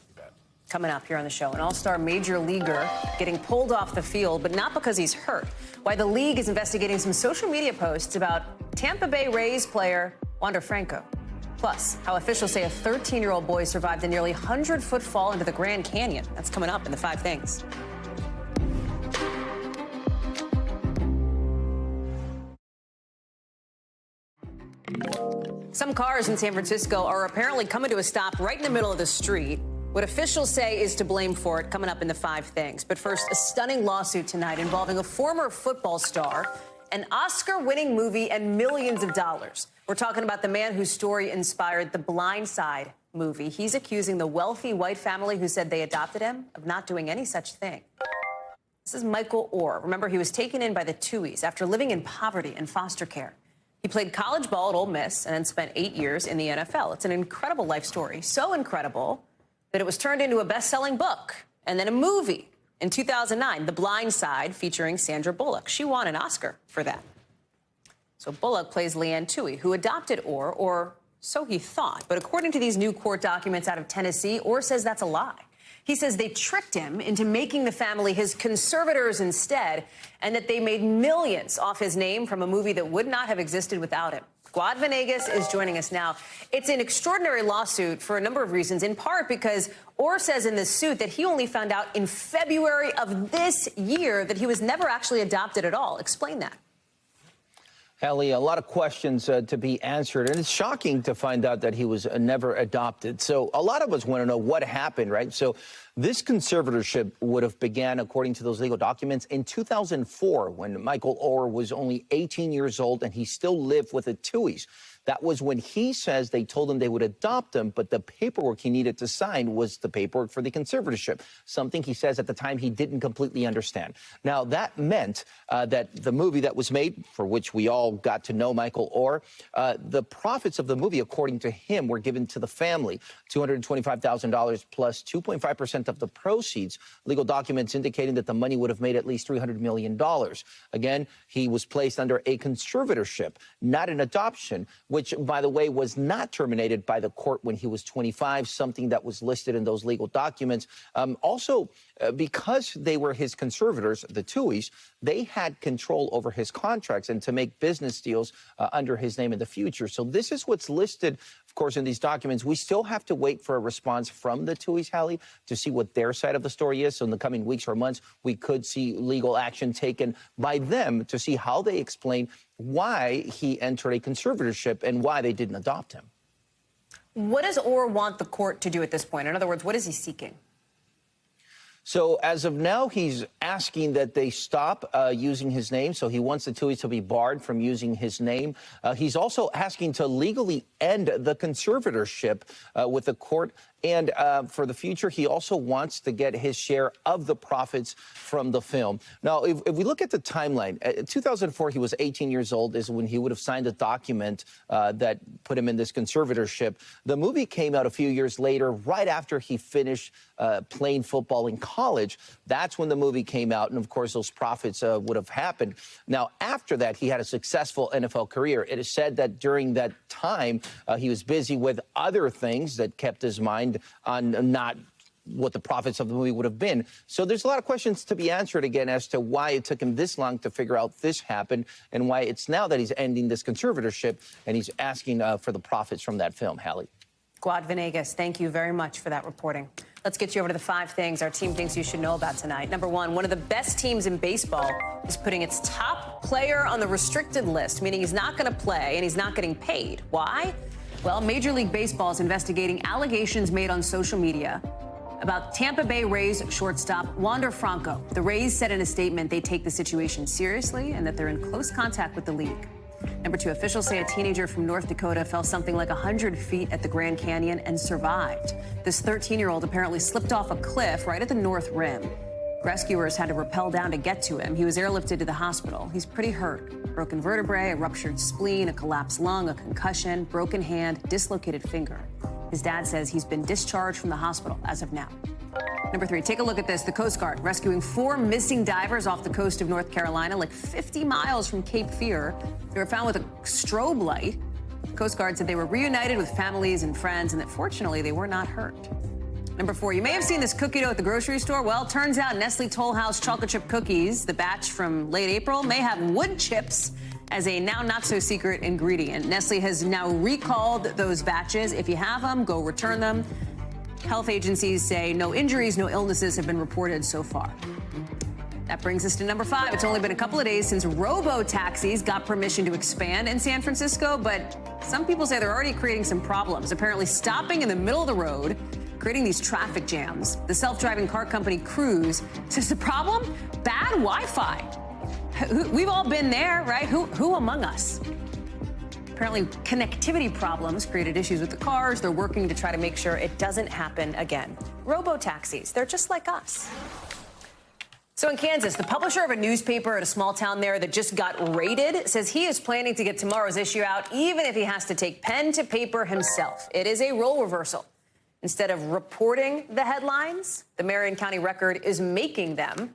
Coming up here on the show, an all-star major leaguer getting pulled off the field, but not because he's hurt. Why the league is investigating some social media posts about Tampa Bay Rays player Wander Franco. Plus, how officials say a 13-year-old boy survived a nearly 100-foot fall into the Grand Canyon. That's coming up in the 5 Things. Some cars in San Francisco are apparently coming to a stop right in the middle of the street. What officials say is to blame for it, coming up in the 5 Things. But first, a stunning lawsuit tonight involving a former football star, an Oscar-winning movie, and millions of dollars. We're talking about the man whose story inspired the Blind Side movie. He's accusing the wealthy white family who said they adopted him of not doing any such thing. This is Michael Oher. Remember, he was taken in by the Tuohys after living in poverty and foster care. He played college ball at Ole Miss and then spent 8 years in the NFL. It's an incredible life story, so incredible that it was turned into a best-selling book and then a movie in 2009, The Blind Side, featuring Sandra Bullock. She won an Oscar for that. So Bullock plays Leanne Tuohy, who adopted Oher, or so he thought. But according to these new court documents out of Tennessee, Oher says that's a lie. He says they tricked him into making the family his conservators instead, and that they made millions off his name from a movie that would not have existed without him. Guad Venegas is joining us now. It's an extraordinary lawsuit for a number of reasons, in part because Oher says in this suit that he only found out in February of this year that he was never actually adopted at all. Explain that. Hallie, a lot of questions to be answered, and it's shocking to find out that he was never adopted. So a lot of us want to know what happened, right? So this conservatorship would have began, according to those legal documents, in 2004, when Michael Oher was only 18 years old and he still lived with the Tuohys. That was when he says they told him they would adopt him, but the paperwork he needed to sign was the paperwork for the conservatorship, something he says at the time he didn't completely understand. Now, that meant that the movie that was made, for which we all got to know Michael Oher, the profits of the movie, according to him, were given to the family, $225,000 plus 2.5% of the proceeds, legal documents indicating that the money would have made at least $300 million. Again, he was placed under a conservatorship, not an adoption, which, by the way, was not terminated by the court when he was 25, something that was listed in those legal documents. Because they were his conservators, the Tuohys, they had control over his contracts and to make business deals under his name in the future. So this is what's listed, of course, in these documents. We still have to wait for a response from the Tuohys, Hallie, to see what their side of the story is. So in the coming weeks or months, we could see legal action taken by them to see how they explain why he entered a conservatorship and why they didn't adopt him. What does Oher want the court to do at this point? In other words, what is he seeking? So as of now, he's asking that they stop using his name. So he wants the Tuohys to be barred from using his name. He's also asking to legally end the conservatorship with the court. And for the future, he also wants to get his share of the profits from the film. Now, if we look at the timeline, 2004, he was 18 years old, is when he would have signed a document that put him in this conservatorship. The movie came out a few years later, right after he finished playing football in college. That's when the movie came out. And of course, those profits would have happened. Now, after that, he had a successful NFL career. It is said that during that time, he was busy with other things that kept his mind on not what the profits of the movie would have been. So there's a lot of questions to be answered again as to why it took him this long to figure out this happened and why it's now that he's ending this conservatorship and he's asking for the profits from that film, Hallie. Guad Venegas, thank you very much for that reporting. Let's get you over to the 5 things our team thinks you should know about tonight. Number one of the best teams in baseball is putting its top player on the restricted list, meaning he's not going to play and he's not getting paid. Why? Well, Major League Baseball is investigating allegations made on social media about Tampa Bay Rays shortstop Wander Franco. The Rays said in a statement they take the situation seriously and that they're in close contact with the league. Number two, officials say a teenager from North Dakota fell something like 100 feet at the Grand Canyon and survived. This 13-year-old apparently slipped off a cliff right at the North Rim. Rescuers had to rappel down to get to him. He was airlifted to the hospital. He's pretty hurt. Broken vertebrae, a ruptured spleen, a collapsed lung, a concussion, broken hand, dislocated finger. His dad says he's been discharged from the hospital as of now. Number three, take a look at this. The Coast Guard rescuing 4 missing divers off the coast of North Carolina, like 50 miles from Cape Fear. They were found with a strobe light. The Coast Guard said they were reunited with families and friends and that fortunately they were not hurt. Number 4, you may have seen this cookie dough at the grocery store. Well, turns out Nestle Toll House chocolate chip cookies, the batch from late April, may have wood chips as a now not-so-secret ingredient. Nestle has now recalled those batches. If you have them, go return them. Health agencies say no injuries, no illnesses have been reported so far. That brings us to number 5. It's only been a couple of days since robo-taxis got permission to expand in San Francisco, but some people say they're already creating some problems, apparently stopping in the middle of the road, creating these traffic jams. The self-driving car company Cruise says the problem? Bad Wi-Fi. We've all been there, right? Who among us? Apparently, connectivity problems created issues with the cars. They're working to try to make sure it doesn't happen again. Robo-taxis, they're just like us. So in Kansas, the publisher of a newspaper at a small town there that just got raided says he is planning to get tomorrow's issue out, even if he has to take pen to paper himself. It is a role reversal. Instead of reporting the headlines, the Marion County Record is making them.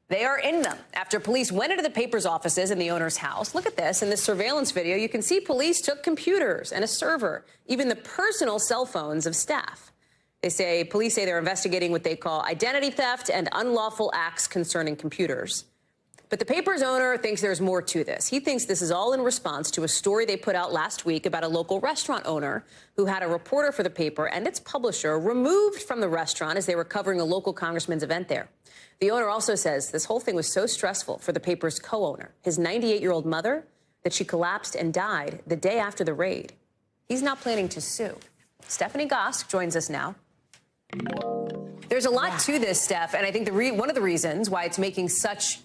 They are in them. After police went into the paper's offices in the owner's house. Look at this. In this surveillance video, you can see police took computers and a server, even the personal cell phones of staff. Police say they're investigating what they call identity theft and unlawful acts concerning computers. But the paper's owner thinks there's more to this. He thinks this is all in response to a story they put out last week about a local restaurant owner who had a reporter for the paper and its publisher removed from the restaurant as they were covering a local congressman's event there. The owner also says this whole thing was so stressful for the paper's co-owner, his 98-year-old mother, that she collapsed and died the day after the raid. He's not planning to sue. Stephanie Gosk joins us now. There's a lot to this, Steph, and I think one of the reasons why it's making such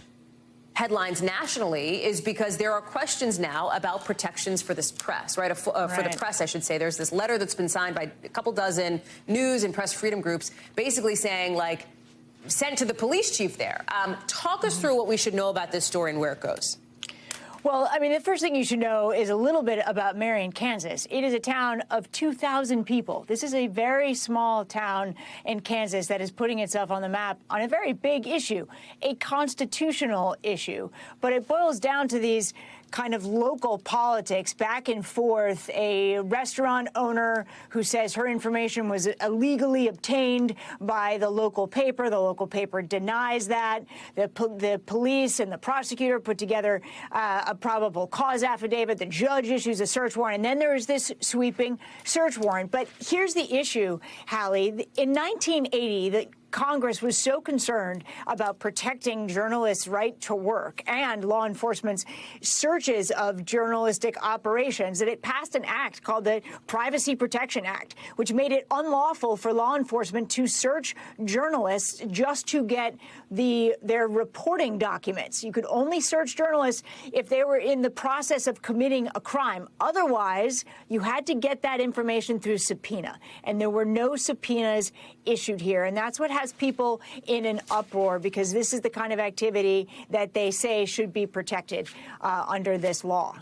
headlines nationally is because there are questions now about protections for this press, right? For the press, I should say. There's this letter that's been signed by a couple dozen news and press freedom groups basically saying, like, sent to the police chief there. Talk us through what we should know about this story and where it goes. Well, I mean, the first thing you should know is a little bit about Marion, Kansas. It is a town of 2,000 people. This is a very small town in Kansas that is putting itself on the map on a very big issue, a constitutional issue. But it boils down to these kind of local politics back and forth. A restaurant owner who says her information was illegally obtained by the local paper. The local paper denies that. The police and the prosecutor put together a probable cause affidavit. The judge issues a search warrant. And then there is this sweeping search warrant. But here's the issue, Hallie. In 1980, the Congress was so concerned about protecting journalists' right to work and law enforcement's searches of journalistic operations that it passed an act called the Privacy Protection Act, which made it unlawful for law enforcement to search journalists just to get their reporting documents. You could only search journalists if they were in the process of committing a crime. Otherwise, you had to get that information through subpoena, and there were no subpoenas issued here. And that's what has people in an uproar, because this is the kind of activity that they say should be protected under this law.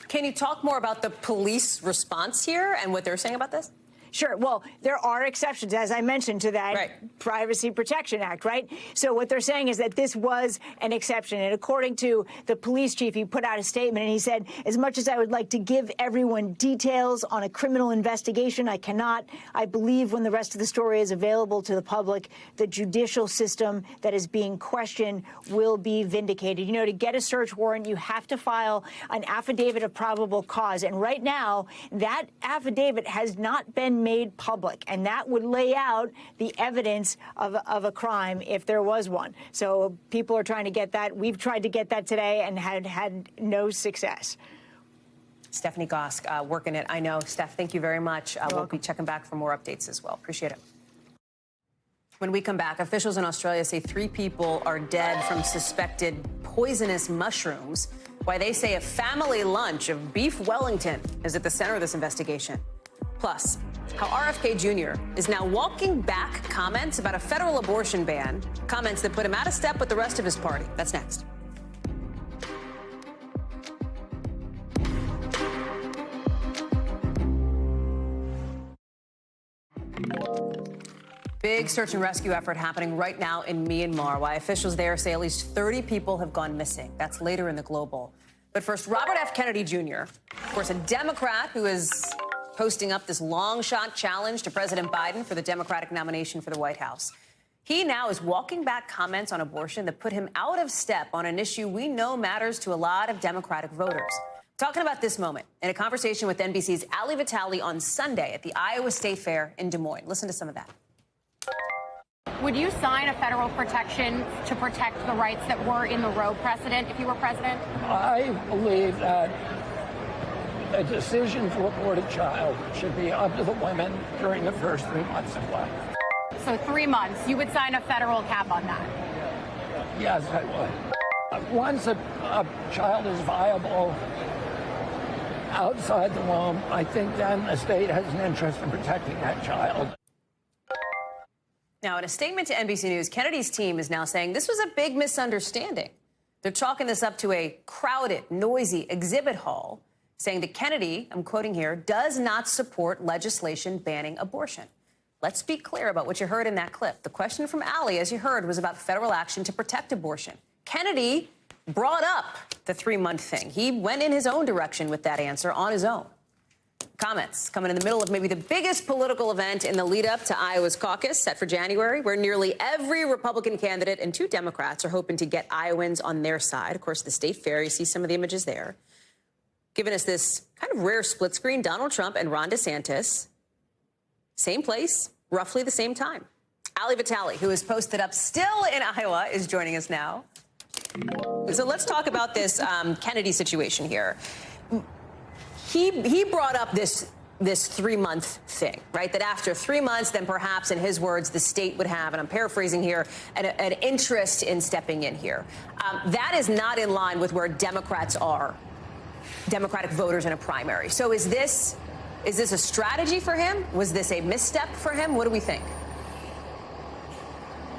Can you talk more about the police response here and what they're saying about this? Sure. Well, there are exceptions, as I mentioned, to that Privacy Protection Act, right? So what they're saying is that this was an exception. And according to the police chief, he put out a statement and he said, as much as I would like to give everyone details on a criminal investigation, I cannot. I believe when the rest of the story is available to the public, the judicial system that is being questioned will be vindicated. You know, to get a search warrant, you have to file an affidavit of probable cause. And right now, that affidavit has not been made public, and that would lay out the evidence of a crime if there was one. So people are trying to get that. We've tried to get that today and had no success. Stephanie Gosk working it. I know. Steph, thank you very much. We'll be checking back for more updates as well. Appreciate it. When we come back, officials in Australia say 3 people are dead from suspected poisonous mushrooms, why they say a family lunch of beef Wellington is at the center of this investigation. Plus, how RFK Jr. is now walking back comments about a federal abortion ban, comments that put him out of step with the rest of his party. That's next. Big search and rescue effort happening right now in Myanmar, why officials there say at least 30 people have gone missing. That's later in the Global. But first, Robert F. Kennedy Jr., of course, a Democrat who is posting up this long-shot challenge to President Biden for the Democratic nomination for the White House. He now is walking back comments on abortion that put him out of step on an issue we know matters to a lot of Democratic voters. Talking about this moment in a conversation with NBC's Hallie on Sunday at the Iowa State Fair in Des Moines. Listen to some of that. Would you sign a federal protection to protect the rights that were in the Roe precedent if you were president? I believe that the decision to abort a child should be up to the women during the first 3 months of life. So 3 months, you would sign a federal cap on that? Yes, I would. Once a child is viable outside the womb, I think then the state has an interest in protecting that child. Now, in a statement to NBC News, Kennedy's team is now saying this was a big misunderstanding. They're chalking this up to a crowded, noisy exhibit hall, saying that Kennedy, I'm quoting here, does not support legislation banning abortion. Let's be clear about what you heard in that clip. The question from Hallie, as you heard, was about federal action to protect abortion. Kennedy brought up the 3-month thing. He went in his own direction with that answer on his own. Comments coming in the middle of maybe the biggest political event in the lead up to Iowa's caucus set for January, where nearly every Republican candidate and 2 Democrats are hoping to get Iowans on their side. Of course, the state fair, you see some of the images there. Giving us this kind of rare split screen, Donald Trump and Ron DeSantis. Same place, roughly the same time. Hallie, who is posted up still in Iowa, is joining us now. So let's talk about this Kennedy situation here. He brought up this 3-month thing, right? That after 3 months, then perhaps, in his words, the state would have, and I'm paraphrasing here, an interest in stepping in here. That is not in line with where Democrats are, Democratic voters in a primary. So is this a strategy for him? Was this a misstep for him? What do we think?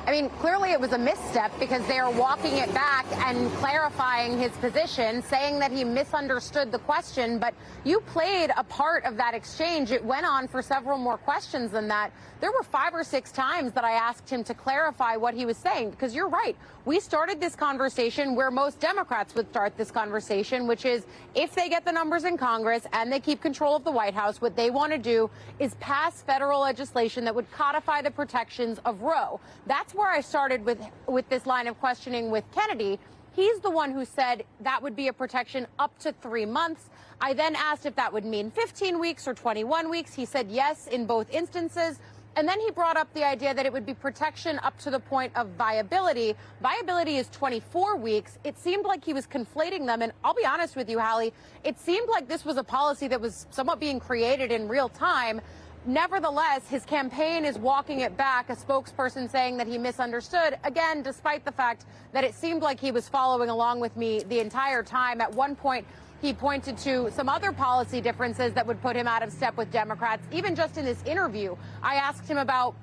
I mean, clearly it was a misstep because they are walking it back and clarifying his position, saying that he misunderstood the question. But you played a part of that exchange. It went on for several more questions than that. There were 5 or 6 times that I asked him to clarify what he was saying, because you're right. We started this conversation where most Democrats would start this conversation, which is if they get the numbers in Congress and they keep control of the White House, what they want to do is pass federal legislation that would codify the protections of Roe. That's where I started with this line of questioning with Kennedy. He's the one who said that would be a protection up to 3 months. I then asked if that would mean 15 weeks or 21 weeks. He said yes in both instances. And then he brought up the idea that it would be protection up to the point of viability. Viability is 24 weeks. It seemed like he was conflating them. And I'll be honest with you, Hallie, it seemed like this was a policy that was somewhat being created in real time. Nevertheless, his campaign is walking it back, a spokesperson saying that he misunderstood, again, despite the fact that it seemed like he was following along with me the entire time. At one point, he pointed to some other policy differences that would put him out of step with Democrats. Even just in this interview, I asked him about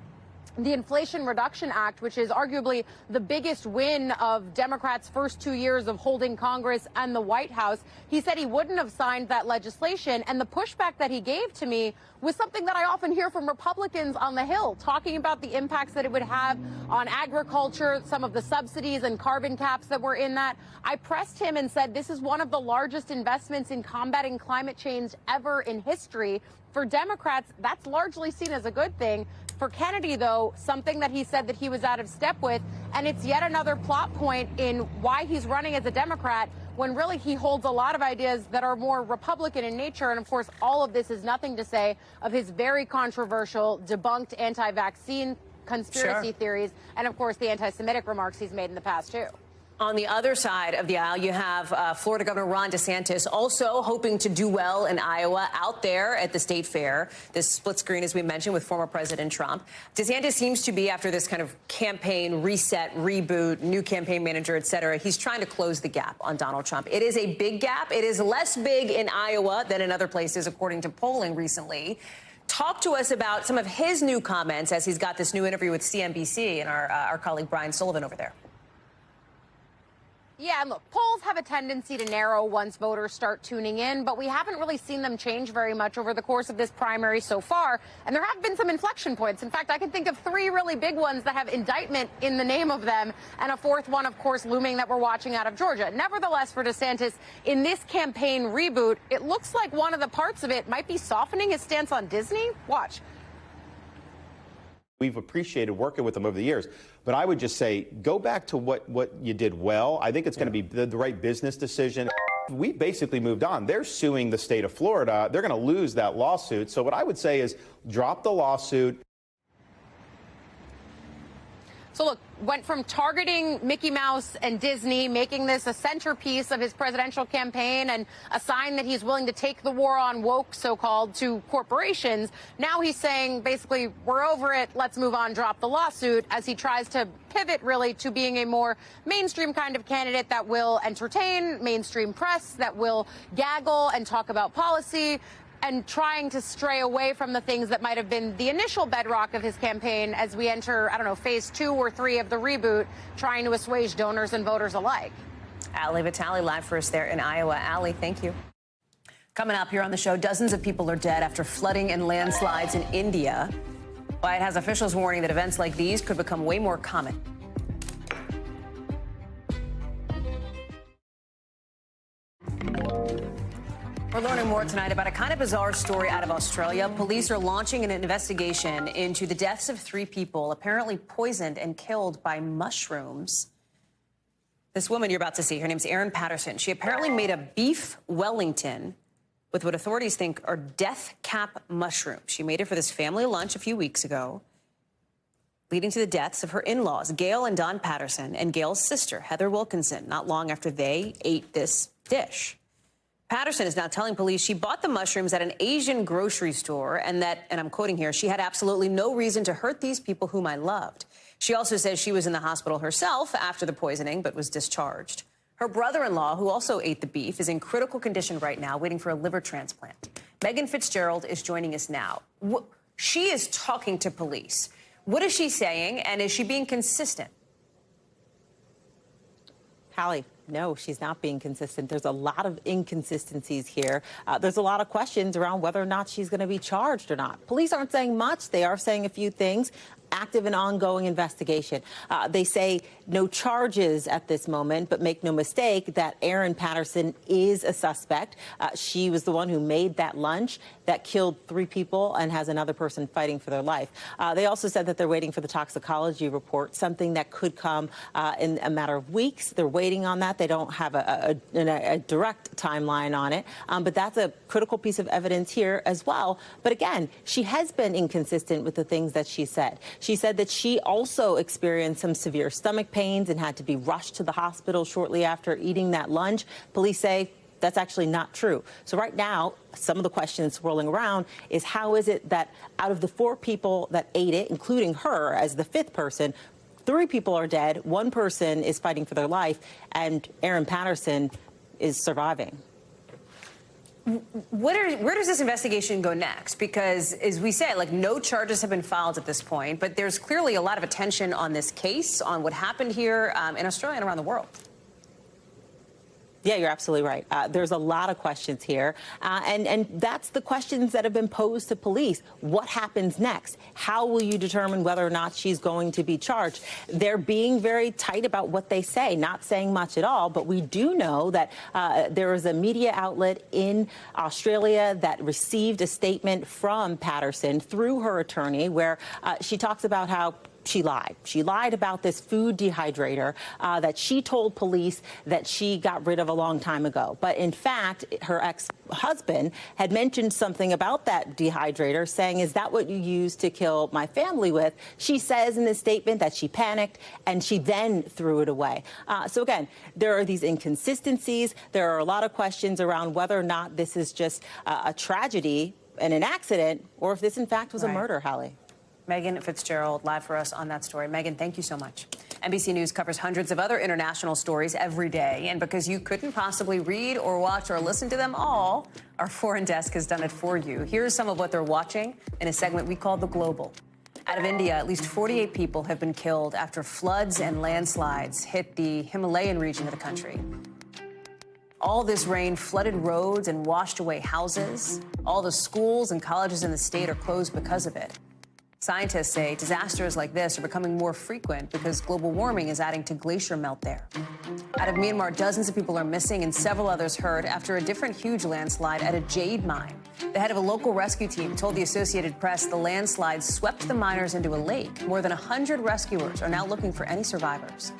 the Inflation Reduction Act, which is arguably the biggest win of Democrats' first 2 years of holding Congress and the White House. He said he wouldn't have signed that legislation. And the pushback that he gave to me was something that I often hear from Republicans on the Hill, talking about the impacts that it would have on agriculture, some of the subsidies and carbon caps that were in that. I pressed him and said, this is one of the largest investments in combating climate change ever in history. For Democrats, that's largely seen as a good thing. For Kennedy, though, something that he said that he was out of step with, and it's yet another plot point in why he's running as a Democrat, when really he holds a lot of ideas that are more Republican in nature. And of course, all of this is nothing to say of his very controversial, debunked anti-vaccine conspiracy theories, and of course, the anti-Semitic remarks he's made in the past, too. On the other side of the aisle, you have Florida Governor Ron DeSantis also hoping to do well in Iowa out there at the state fair. This split screen, as we mentioned, with former President Trump. DeSantis seems to be, after this kind of campaign reset, reboot, new campaign manager, et cetera, he's trying to close the gap on Donald Trump. It is a big gap. It is less big in Iowa than in other places, according to polling recently. Talk to us about some of his new comments as he's got this new interview with CNBC and our colleague Brian Sullivan over there. Yeah, and look, polls have a tendency to narrow once voters start tuning in, but we haven't really seen them change very much over the course of this primary so far. And there have been some inflection points. In fact, I can think of 3 really big ones that have indictment in the name of them, and a 4th one, of course, looming that we're watching out of Georgia. Nevertheless, for DeSantis, in this campaign reboot, it looks like one of the parts of it might be softening his stance on Disney. Watch. We've appreciated working with them over the years. But I would just say, go back to what you did well. I think it's going to be the right business decision. We basically moved on. They're suing the state of Florida. They're going to lose that lawsuit. So what I would say is drop the lawsuit. So look, went from targeting Mickey Mouse and Disney, making this a centerpiece of his presidential campaign and a sign that he's willing to take the war on woke, so-called, to corporations. Now he's saying, basically, we're over it, let's move on, drop the lawsuit, as he tries to pivot, really, to being a more mainstream kind of candidate that will entertain mainstream press, that will gaggle and talk about policy, and trying to stray away from the things that might have been the initial bedrock of his campaign as we enter, I don't know, phase 2 or 3 of the reboot, trying to assuage donors and voters alike. Hallie Vitale live for us there in Iowa. Hallie, thank you. Coming up here on the show, dozens of people are dead after flooding and landslides in India. White House officials warning that events like these could become way more common. We're learning more tonight about a kind of bizarre story out of Australia. Police are launching an investigation into the deaths of 3 people apparently poisoned and killed by mushrooms. This woman you're about to see, her name's Erin Patterson. She apparently made a beef Wellington with what authorities think are death cap mushrooms. She made it for this family lunch a few weeks ago, leading to the deaths of her in-laws, Gail and Don Patterson, and Gail's sister, Heather Wilkinson, not long after they ate this dish. Patterson is now telling police she bought the mushrooms at an Asian grocery store and that, and I'm quoting here, she had absolutely no reason to hurt these people whom I loved. She also says she was in the hospital herself after the poisoning but was discharged. Her brother-in-law, who also ate the beef, is in critical condition right now, waiting for a liver transplant. Megan Fitzgerald is joining us now. She is talking to police. What is she saying, and is she being consistent? Hallie. No, she's not being consistent. There's a lot of inconsistencies here. There's a lot of questions around whether or not she's going to be charged or not. Police aren't saying much. They are saying a few things. Active and ongoing investigation. They say no charges at this moment, but make no mistake that Erin Patterson is a suspect. She was the one who made that lunch that killed 3 people and has another person fighting for their life. They also said that they're waiting for the toxicology report, something that could come in a matter of weeks. They're waiting on that. They don't have a direct timeline on it, but that's a critical piece of evidence here as well. But again, she has been inconsistent with the things that she said. She said that she also experienced some severe stomach pains and had to be rushed to the hospital shortly after eating that lunch. Police say that's actually not true. So right now, some of the questions swirling around is how is it that out of the 4 people that ate it, including her as the 5th person, 3 people are dead, 1 person is fighting for their life, and Erin Patterson is surviving. Where does this investigation go next? Because, as we say, like, no charges have been filed at this point, but there's clearly a lot of attention on this case, on what happened here in Australia and around the world. Yeah, you're absolutely right. There's a lot of questions here, and that's the questions that have been posed to police. What happens next? How will you determine whether or not she's going to be charged? They're being very tight about what they say, not saying much at all, but we do know that there is a media outlet in Australia that received a statement from Patterson through her attorney where she talks about how she lied. She lied about this food dehydrator that she told police that she got rid of a long time ago. But in fact, her ex-husband had mentioned something about that dehydrator, saying, is that what you used to kill my family with? She says in this statement that she panicked and she then threw it away. So again, there are these inconsistencies. There are a lot of questions around whether or not this is just a tragedy and an accident, or if this in fact was a murder, Hallie. Megan Fitzgerald, live for us on that story. Megan, thank you so much. NBC News covers hundreds of other international stories every day, and because you couldn't possibly read or watch or listen to them all, our foreign desk has done it for you. Here's some of what they're watching in a segment we call The Global. Out of India, at least 48 people have been killed after floods and landslides hit the Himalayan region of the country. All this rain flooded roads and washed away houses. All the schools and colleges in the state are closed because of it. Scientists say disasters like this are becoming more frequent because global warming is adding to glacier melt there. Out of Myanmar, dozens of people are missing and several others hurt after a different huge landslide at a jade mine. The head of a local rescue team told the Associated Press the landslide swept the miners into a lake. More than 100 rescuers are now looking for any survivors.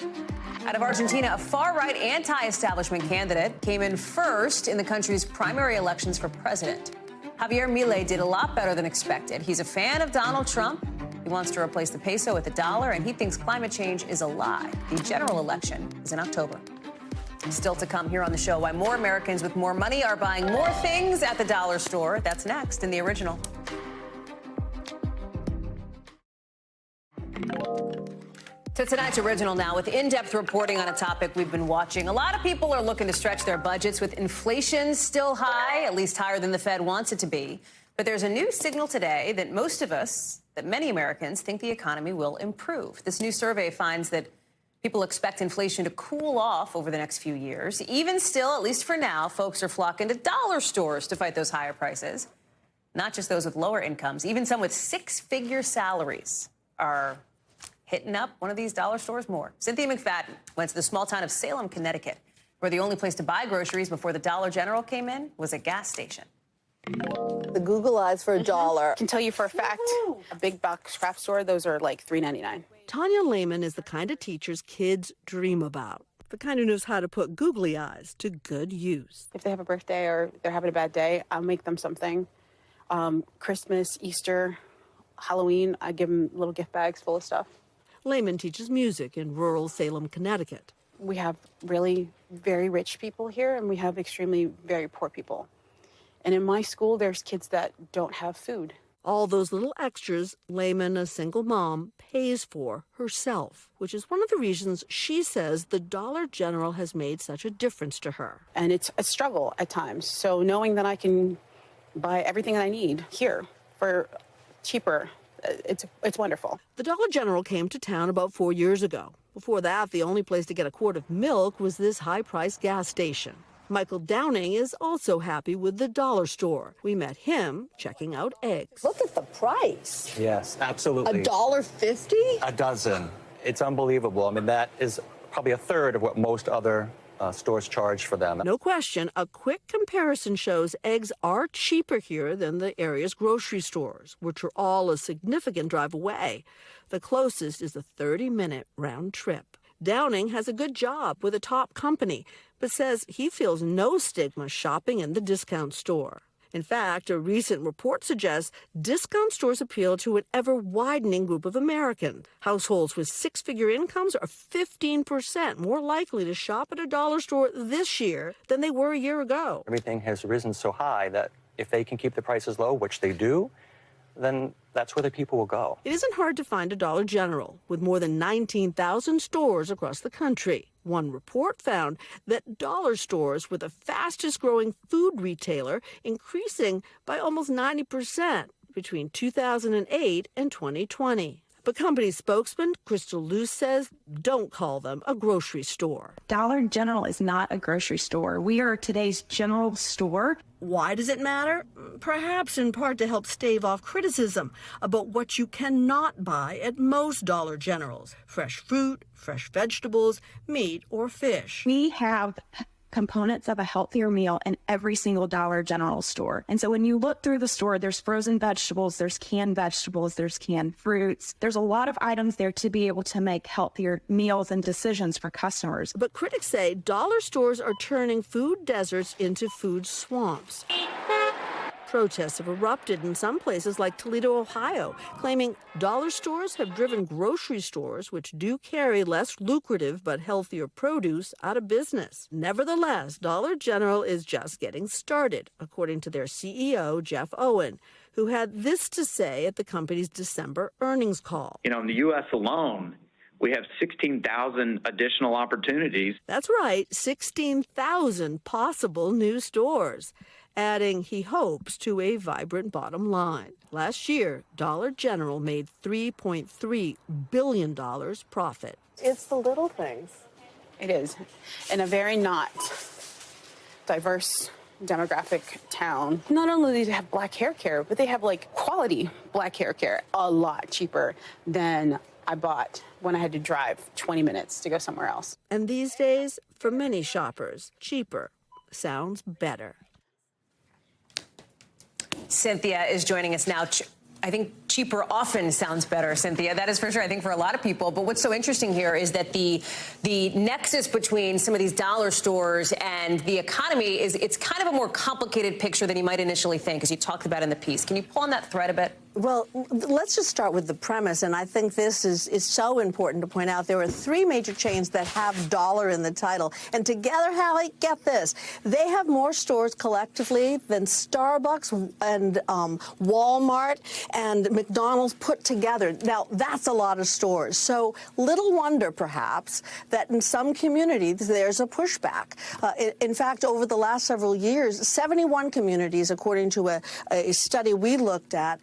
Out of Argentina, a far-right anti-establishment candidate came in first in the country's primary elections for president. Javier Milei did a lot better than expected. He's a fan of Donald Trump. He wants to replace the peso with the dollar, and he thinks climate change is a lie. The general election is in October. Still to come here on the show, why more Americans with more money are buying more things at the dollar store. That's next in The Original. To tonight's Original now, with in-depth reporting on a topic we've been watching. A lot of people are looking to stretch their budgets with inflation still high, at least higher than the Fed wants it to be. But there's a new signal today that many Americans think the economy will improve. This new survey finds that people expect inflation to cool off over the next few years. Even still, at least for now, folks are flocking to dollar stores to fight those higher prices. Not just those with lower incomes, even some with six-figure salaries are hitting up one of these dollar stores more. Cynthia McFadden went to the small town of Salem, Connecticut, where the only place to buy groceries before the Dollar General came in was a gas station. The Google eyes for $1. I can tell you for a fact, a big box craft store, those are like $3.99. Tanya Lehman is the kind of teachers kids dream about, the kind who knows how to put googly eyes to good use. If they have a birthday or they're having a bad day, I'll make them something. Christmas, Easter, Halloween, I give them little gift bags full of stuff. Lehman teaches music in rural Salem, Connecticut. We have really very rich people here, and we have extremely very poor people. And in my school, there's kids that don't have food. All those little extras Lehman, a single mom, pays for herself, which is one of the reasons she says the Dollar General has made such a difference to her. And it's a struggle at times. So knowing that I can buy everything that I need here for cheaper, it's wonderful. The Dollar General came to town about 4 years ago. Before that, the only place to get a quart of milk was this high-priced gas station. Michael Downing is also happy with the dollar store. We met him checking out eggs. Look at the price. Yes, absolutely. $1.50? A dozen. It's unbelievable. I mean, that is probably a third of what most other stores charge for them. No question, a quick comparison shows eggs are cheaper here than the area's grocery stores, which are all a significant drive away. The closest is a 30-minute round trip. Downing has a good job with a top company, but says he feels no stigma shopping in the discount store. In fact, a recent report suggests discount stores appeal to an ever-widening group of Americans. Households with six-figure incomes are 15% more likely to shop at a dollar store this year than they were a year ago. Everything has risen so high that if they can keep the prices low, which they do, then that's where the people will go. It isn't hard to find a Dollar General with more than 19,000 stores across the country. One report found that dollar stores were the fastest growing food retailer, increasing by almost 90% between 2008 and 2020. But company spokesman Crystal Luce says don't call them a grocery store. Dollar General is not a grocery store. We are today's general store. Why does it matter? Perhaps in part to help stave off criticism about what you cannot buy at most Dollar Generals. Fresh fruit, fresh vegetables, meat, or fish. We have components of a healthier meal in every single Dollar General store. And so when you look through the store, there's frozen vegetables, there's canned fruits. There's a lot of items there to be able to make healthier meals and decisions for customers. But critics say dollar stores are turning food deserts into food swamps. Protests have erupted in some places like Toledo, Ohio, claiming dollar stores have driven grocery stores, which do carry less lucrative but healthier produce, out of business. Nevertheless, Dollar General is just getting started, according to their CEO, Jeff Owen, who had this to say at the company's December earnings call. In the U.S. alone, we have 16,000 additional opportunities. That's right, 16,000 possible new stores, adding, he hopes, to a vibrant bottom line. Last year, Dollar General made $3.3 billion profit. It's the little things. It is. In a very not diverse demographic town, not only do they have black hair care, but they have quality black hair care, a lot cheaper than I bought when I had to drive 20 minutes to go somewhere else. And these days, for many shoppers, cheaper sounds better. Cynthia is joining us now. I think cheaper often sounds better, Cynthia. That is for sure, I think, for a lot of people. But what's so interesting here is that the nexus between some of these dollar stores and the economy it's kind of a more complicated picture than you might initially think, as you talked about in the piece. Can you pull on that thread a bit? Well, let's just start with the premise, and I think this is so important to point out. There are three major chains that have dollar in the title, and together, Hallie, get this, they have more stores collectively than Starbucks and Walmart and McDonald's put together. Now, that's a lot of stores. So little wonder, perhaps, that in some communities there's a pushback. In fact, over the last several years, 71 communities, according to a study we looked at,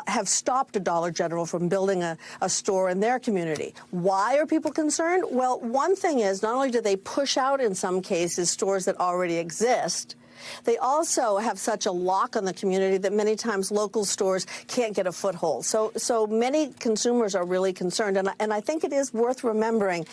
have stopped a Dollar General from building a store in their community. Why are people concerned? Well, one thing is not only do they push out, in some cases, stores that already exist, they also have such a lock on the community that many times local stores can't get a foothold. So many consumers are really concerned. And I think it is worth remembering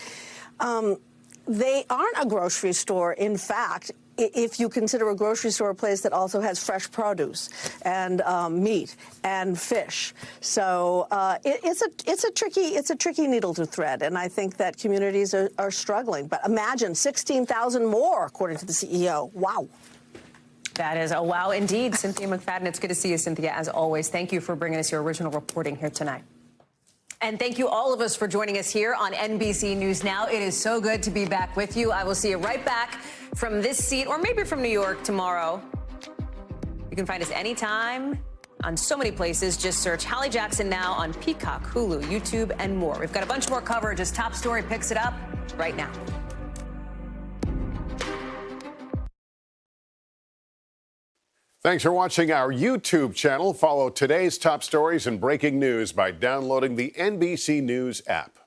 they aren't a grocery store, in fact, if you consider a grocery store a place that also has fresh produce and meat and fish. So it's a tricky needle to thread, and I think that communities are struggling. But imagine 16,000 more, according to the CEO. Wow. That is a wow indeed. Cynthia McFadden, it's good to see you, Cynthia, as always. Thank you for bringing us your original reporting here tonight. And thank you, all of us, for joining us here on NBC News Now. It is so good to be back with you. I will see you right back from this seat, or maybe from New York tomorrow. You can find us anytime on so many places. Just search Hallie Jackson Now on Peacock, Hulu, YouTube, and more. We've got a bunch more coverage as Top Story picks it up right now. Thanks for watching our YouTube channel. Follow today's top stories and breaking news by downloading the NBC News app.